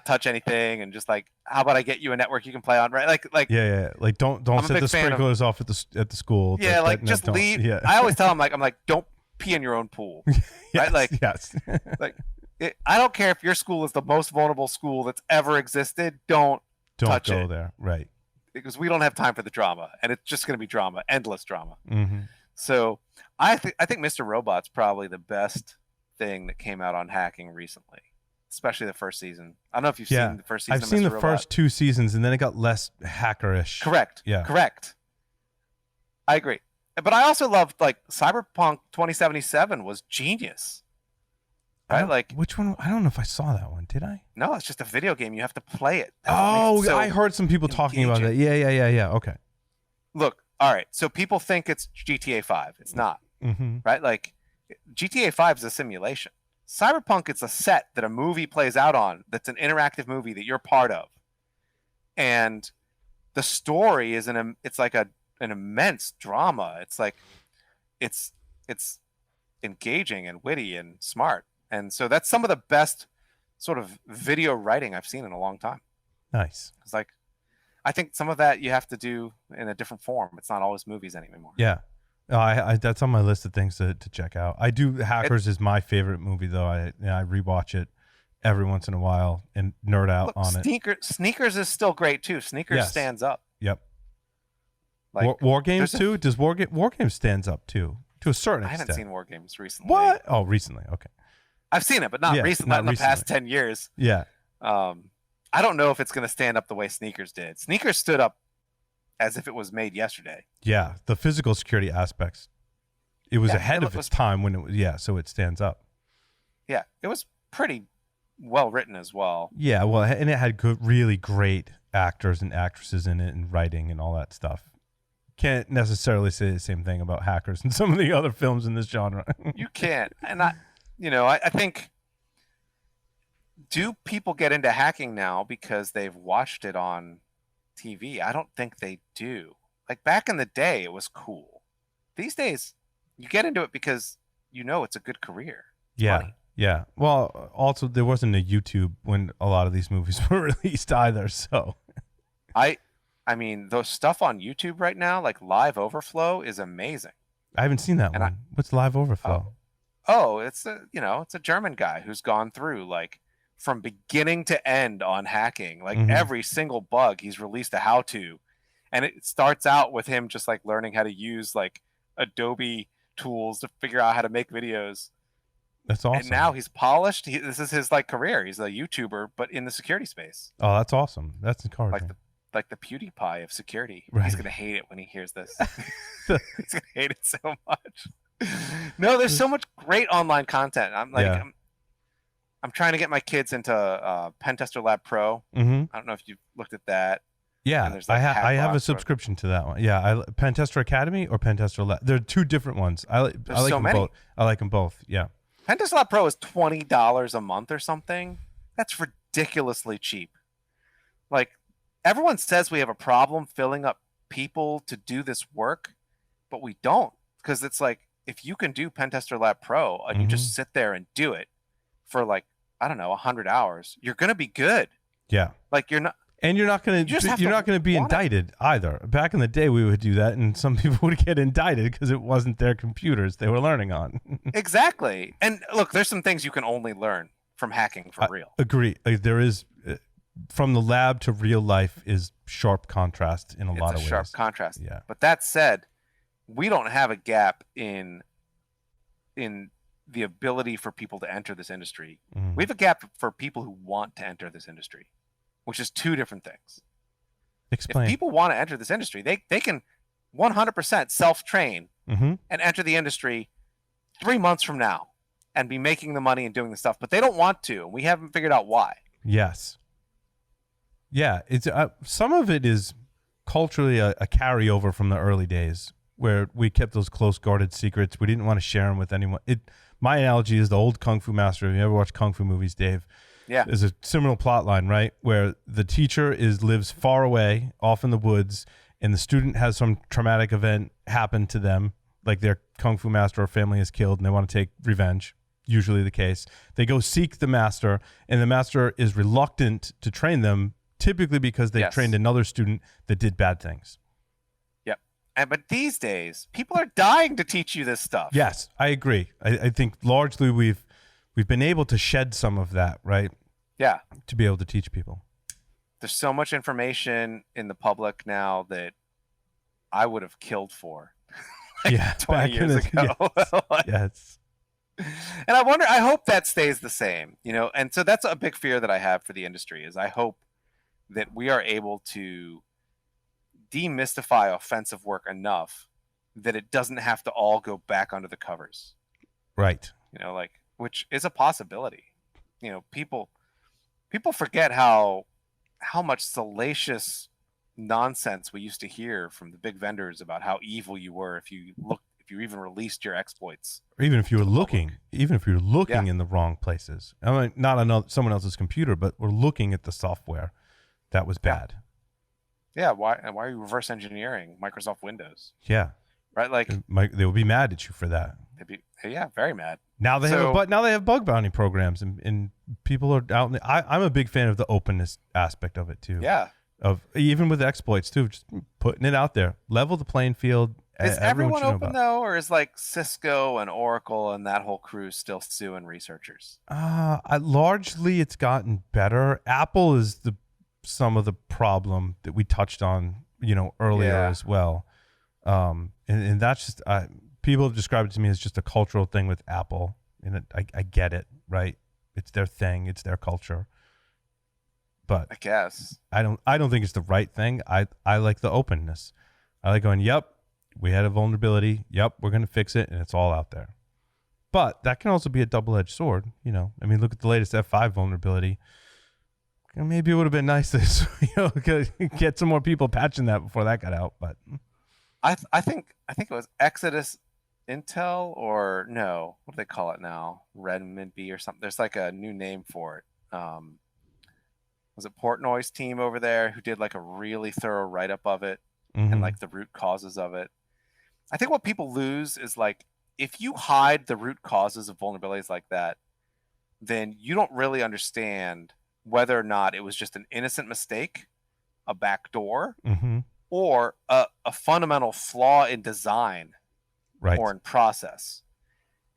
touch anything, and just like, how about I get you a network you can play on, right? Like yeah. Like don't set the sprinklers off at the school. Yeah, just leave. Yeah. I always tell them I'm like, don't pee in your own pool. Right? Like, yes. Like, I don't care if your school is the most vulnerable school that's ever existed. Don't touch go it. there. Right. Because we don't have time for the drama, and it's just going to be drama, endless drama. Mm-hmm. So I think Mr. Robot's probably the best thing that came out on hacking recently, especially the first season. I don't know if you've seen the first season. I've seen the first 2 seasons, and then it got less hackerish. Correct. Yeah. Correct. I agree. But I also loved like Cyberpunk 2077 was genius. Right? Which one? I don't know if I saw that one. Did I? No, it's just a video game. You have to play it. I heard some people talking about that. Yeah. Okay. Look, all right. So people think it's GTA 5. It's not. Right? Like, GTA 5 is a simulation. Cyberpunk, it's a set that a movie plays out on. That's an interactive movie that you're part of, and the story is it's like an immense drama. It's like it's engaging and witty and smart. And so that's some of the best sort of video writing I've seen in a long time. Nice. It's like, I think some of that you have to do in a different form. It's not always movies anymore. Yeah. I that's on my list of things to check out. I do. Hackers is my favorite movie, though. I rewatch it every once in a while and nerd out Look, on it. Sneakers is still great too. Sneakers Yes. stands up. Yep. Like War Games too? Does War Games stands up too? To a certain extent. I haven't seen War Games recently. What? Oh, recently. Okay. I've seen it, but not recently. Not in the past 10 years. Yeah. I don't know if it's going to stand up the way Sneakers did. Sneakers stood up as if it was made yesterday. Yeah. The physical security aspects. It was ahead of its time when it was, so it stands up. Yeah. It was pretty well written as well. Yeah. Well, and it had really great actors and actresses in it and writing and all that stuff. Can't necessarily say the same thing about hackers and some of the other films in this genre. You can't. And I think, do people get into hacking now because they've watched it on TV? I don't think they do. Like back in the day, it was cool. These days, you get into it because it's a good career. It's money. Yeah. Well, also there wasn't a YouTube when a lot of these movies were released either. So, I mean, those stuff on YouTube right now, like Live Overflow, is amazing. I haven't seen that one. What's Live Overflow? It's a German guy who's gone through like from beginning to end on hacking, like every single bug he's released a how-to, and it starts out with him just like learning how to use like Adobe tools to figure out how to make videos. That's awesome. And now he's polished. This is his like career. He's a YouTuber, but in the security space. Oh, that's awesome. That's encouraging. Like the PewDiePie of security. Right. He's gonna hate it when he hears this. He's gonna hate it so much. No, there's so much great online content. I'm like, I'm trying to get my kids into Pentester Lab Pro. I don't know if you've looked at that. Yeah, like I have a subscription to that one. Yeah, Pentester Academy or Pentester Lab. They're two different ones. I like them both. I like them both. Yeah. Pentester Lab Pro is $20 a month or something. That's ridiculously cheap. Like, everyone says we have a problem filling up people to do this work, but we don't, because it's like, if you can do Pentester Lab Pro and you just sit there and do it for like, I don't know, 100 hours, you're going to be good. Yeah. Like you're not going to be indicted either. Back in the day we would do that and some people would get indicted because it wasn't their computers they were learning on. Exactly. And look, there's some things you can only learn from hacking for real. Agree. There is from the lab to real life is sharp contrast in a lot of ways. It's a sharp contrast. Yeah. But that said, we don't have a gap in the ability for people to enter this industry. We have a gap for people who want to enter this industry, which is two different things. Explain. If people want to enter this industry, they can 100% self-train and enter the industry 3 months from now and be making the money and doing the stuff, but they don't want to. And we haven't figured out why. Yes. Yeah. It's some of it is culturally a carryover from the early days where we kept those close guarded secrets. We didn't want to share them with anyone. My analogy is the old Kung Fu master. Have you ever watched Kung Fu movies, Dave? Yeah. There's a similar plot line, right? Where the teacher lives far away, off in the woods, and the student has some traumatic event happen to them, like their Kung Fu master or family is killed, and they want to take revenge, usually the case. They go seek the master, and the master is reluctant to train them, typically because they trained another student that did bad things. But these days, people are dying to teach you this stuff. Yes, I agree. I think largely we've been able to shed some of that, right? Yeah. To be able to teach people. There's so much information in the public now that I would have killed for. 20 years ago. Yes. And I hope that stays the same, and so that's a big fear that I have for the industry is I hope that we are able to demystify offensive work enough that it doesn't have to all go back under the covers. Right. Which is a possibility. People forget how much salacious nonsense we used to hear from the big vendors about how evil you were if you even released your exploits. Or even if you were looking in the wrong places. I mean, not on someone else's computer, but we're looking at the software that was bad. Yeah, why are you reverse engineering Microsoft Windows? Yeah. Right, like they will be mad at you for that. They'd be very mad. Now they have bug bounty programs and people are out I'm a big fan of the openness aspect of it too. Yeah. Of even with exploits too, just putting it out there. Level the playing field, Is Everyone everyone should know open about. though, or is like Cisco and Oracle and that whole crew still suing researchers? Largely, it's gotten better. Apple is some of the problem that we touched on, earlier Yeah. as well. And that's just people have described it to me as just a cultural thing with Apple, and I get it, right? It's their thing, it's their culture. But I guess. I don't think it's the right thing. I like the openness. I like going, yep, we had a vulnerability. Yep, we're going to fix it, and it's all out there. But that can also be a double-edged sword. I mean, look at the latest F5 vulnerability. Maybe it would have been nice to get some more people patching that before that got out. But I think it was Exodus Intel, or no, what do they call it now? Redmond or something. There's like a new name for it. Was it Portnoy's team over there who did like a really thorough write-up of it and like the root causes of it? I think what people lose is like, if you hide the root causes of vulnerabilities like that, then you don't really understand whether or not it was just an innocent mistake, a backdoor, or a fundamental flaw in design, right, or in process.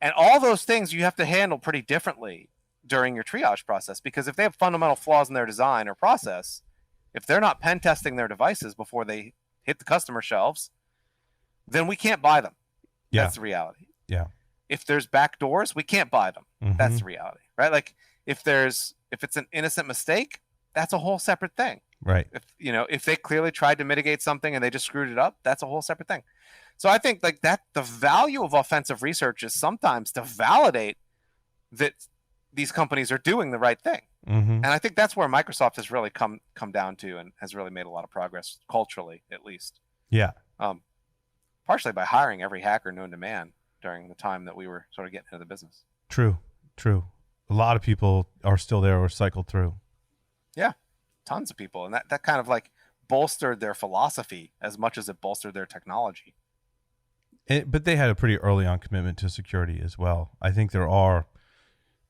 And all those things you have to handle pretty differently during your triage process, because if they have fundamental flaws in their design or process, if they're not pen testing their devices before they hit the customer shelves, then we can't buy them. Yeah. That's the reality. Yeah. If there's backdoors, we can't buy them. That's the reality, right? Like if it's an innocent mistake, that's a whole separate thing. Right. If they clearly tried to mitigate something and they just screwed it up, that's a whole separate thing. So I think like that the value of offensive research is sometimes to validate that these companies are doing the right thing. And I think that's where Microsoft has really come down to and has really made a lot of progress culturally, at least. Yeah. Partially by hiring every hacker known to man during the time that we were sort of getting into the business. True. A lot of people are still there or cycled through. Yeah, tons of people. And that kind of like bolstered their philosophy as much as it bolstered their technology. But they had a pretty early on commitment to security as well. I think there are,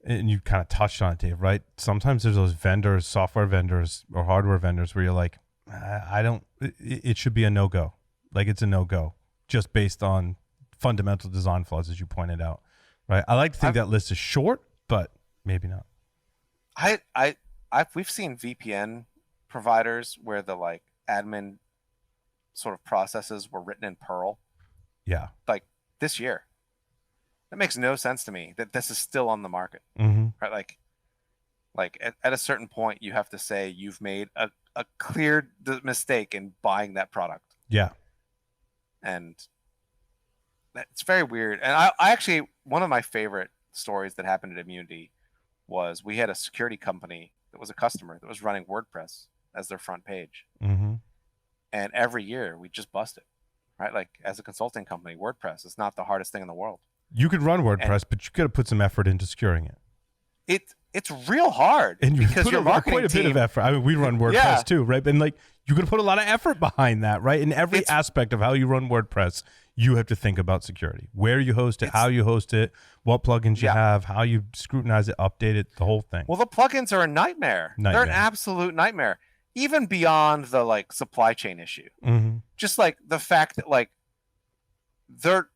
and you kind of touched on it, Dave, right? Sometimes there's those vendors, software vendors or hardware vendors where you're like, it should be a no-go. Like it's a no-go just based on fundamental design flaws, as you pointed out, right? I like to think that list is short, but maybe not. We've seen VPN providers where the like admin sort of processes were written in Perl. Yeah. Like this year. That makes no sense to me that this is still on the market. Right? Like at a certain point, you have to say you've made a clear mistake in buying that product. Yeah. And it's very weird. And I actually, one of my favorite stories that happened at Immunity was we had a security company that was a customer that was running WordPress as their front page. And every year we just bust it, right? Like as a consulting company, WordPress is not the hardest thing in the world. You could run WordPress, but you got to put some effort into securing it. It's real hard, and you because put your marketing quite a team, bit of effort. I mean, we run WordPress too, right? And like you could put a lot of effort behind that, right? In every aspect of how you run WordPress, you have to think about security. Where you host it, how you host it, what plugins you have, how you scrutinize it, update it, the whole thing. Well, the plugins are a nightmare. They're an absolute nightmare, even beyond the like supply chain issue. Just like the fact that like they're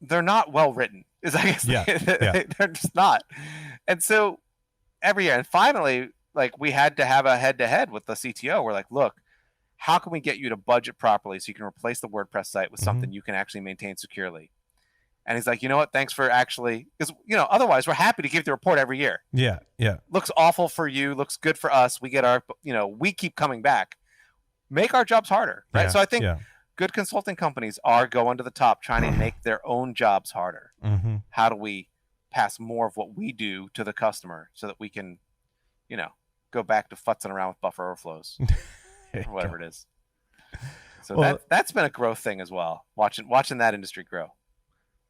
not well written is, I guess, they're just not. And so every year, and finally, like we had to have a head-to-head with the CTO. We're like, look, how can we get you to budget properly so you can replace the WordPress site with something you can actually maintain securely? And he's like, you know what? Thanks for actually, because otherwise we're happy to give the report every year. Yeah. Looks awful for you. Looks good for us. We get our, we keep coming back. Make our jobs harder, right? So I think good consulting companies are going to the top, trying to make their own jobs harder. How do we pass more of what we do to the customer so that we can, go back to futzing around with buffer overflows or whatever it is. So that's been a growth thing as well. Watching that industry grow.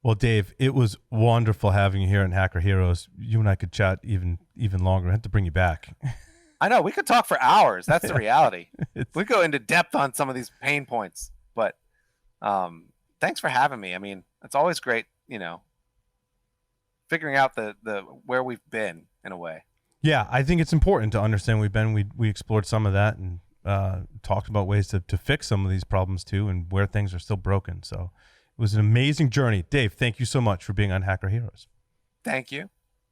Well, Dave, it was wonderful having you here in Hacker Heroes. You and I could chat even longer. I have to bring you back. I know we could talk for hours. That's the reality. We go into depth on some of these pain points, but thanks for having me. I mean, it's always great, figuring out the where we've been in a way. Yeah, I think it's important to understand we've been. We explored some of that, and talked about ways to fix some of these problems too, and where things are still broken. So it was an amazing journey. Dave, thank you so much for being on Hacker Heroes. Thank you.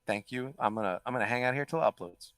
I'm gonna hang out here till it uploads.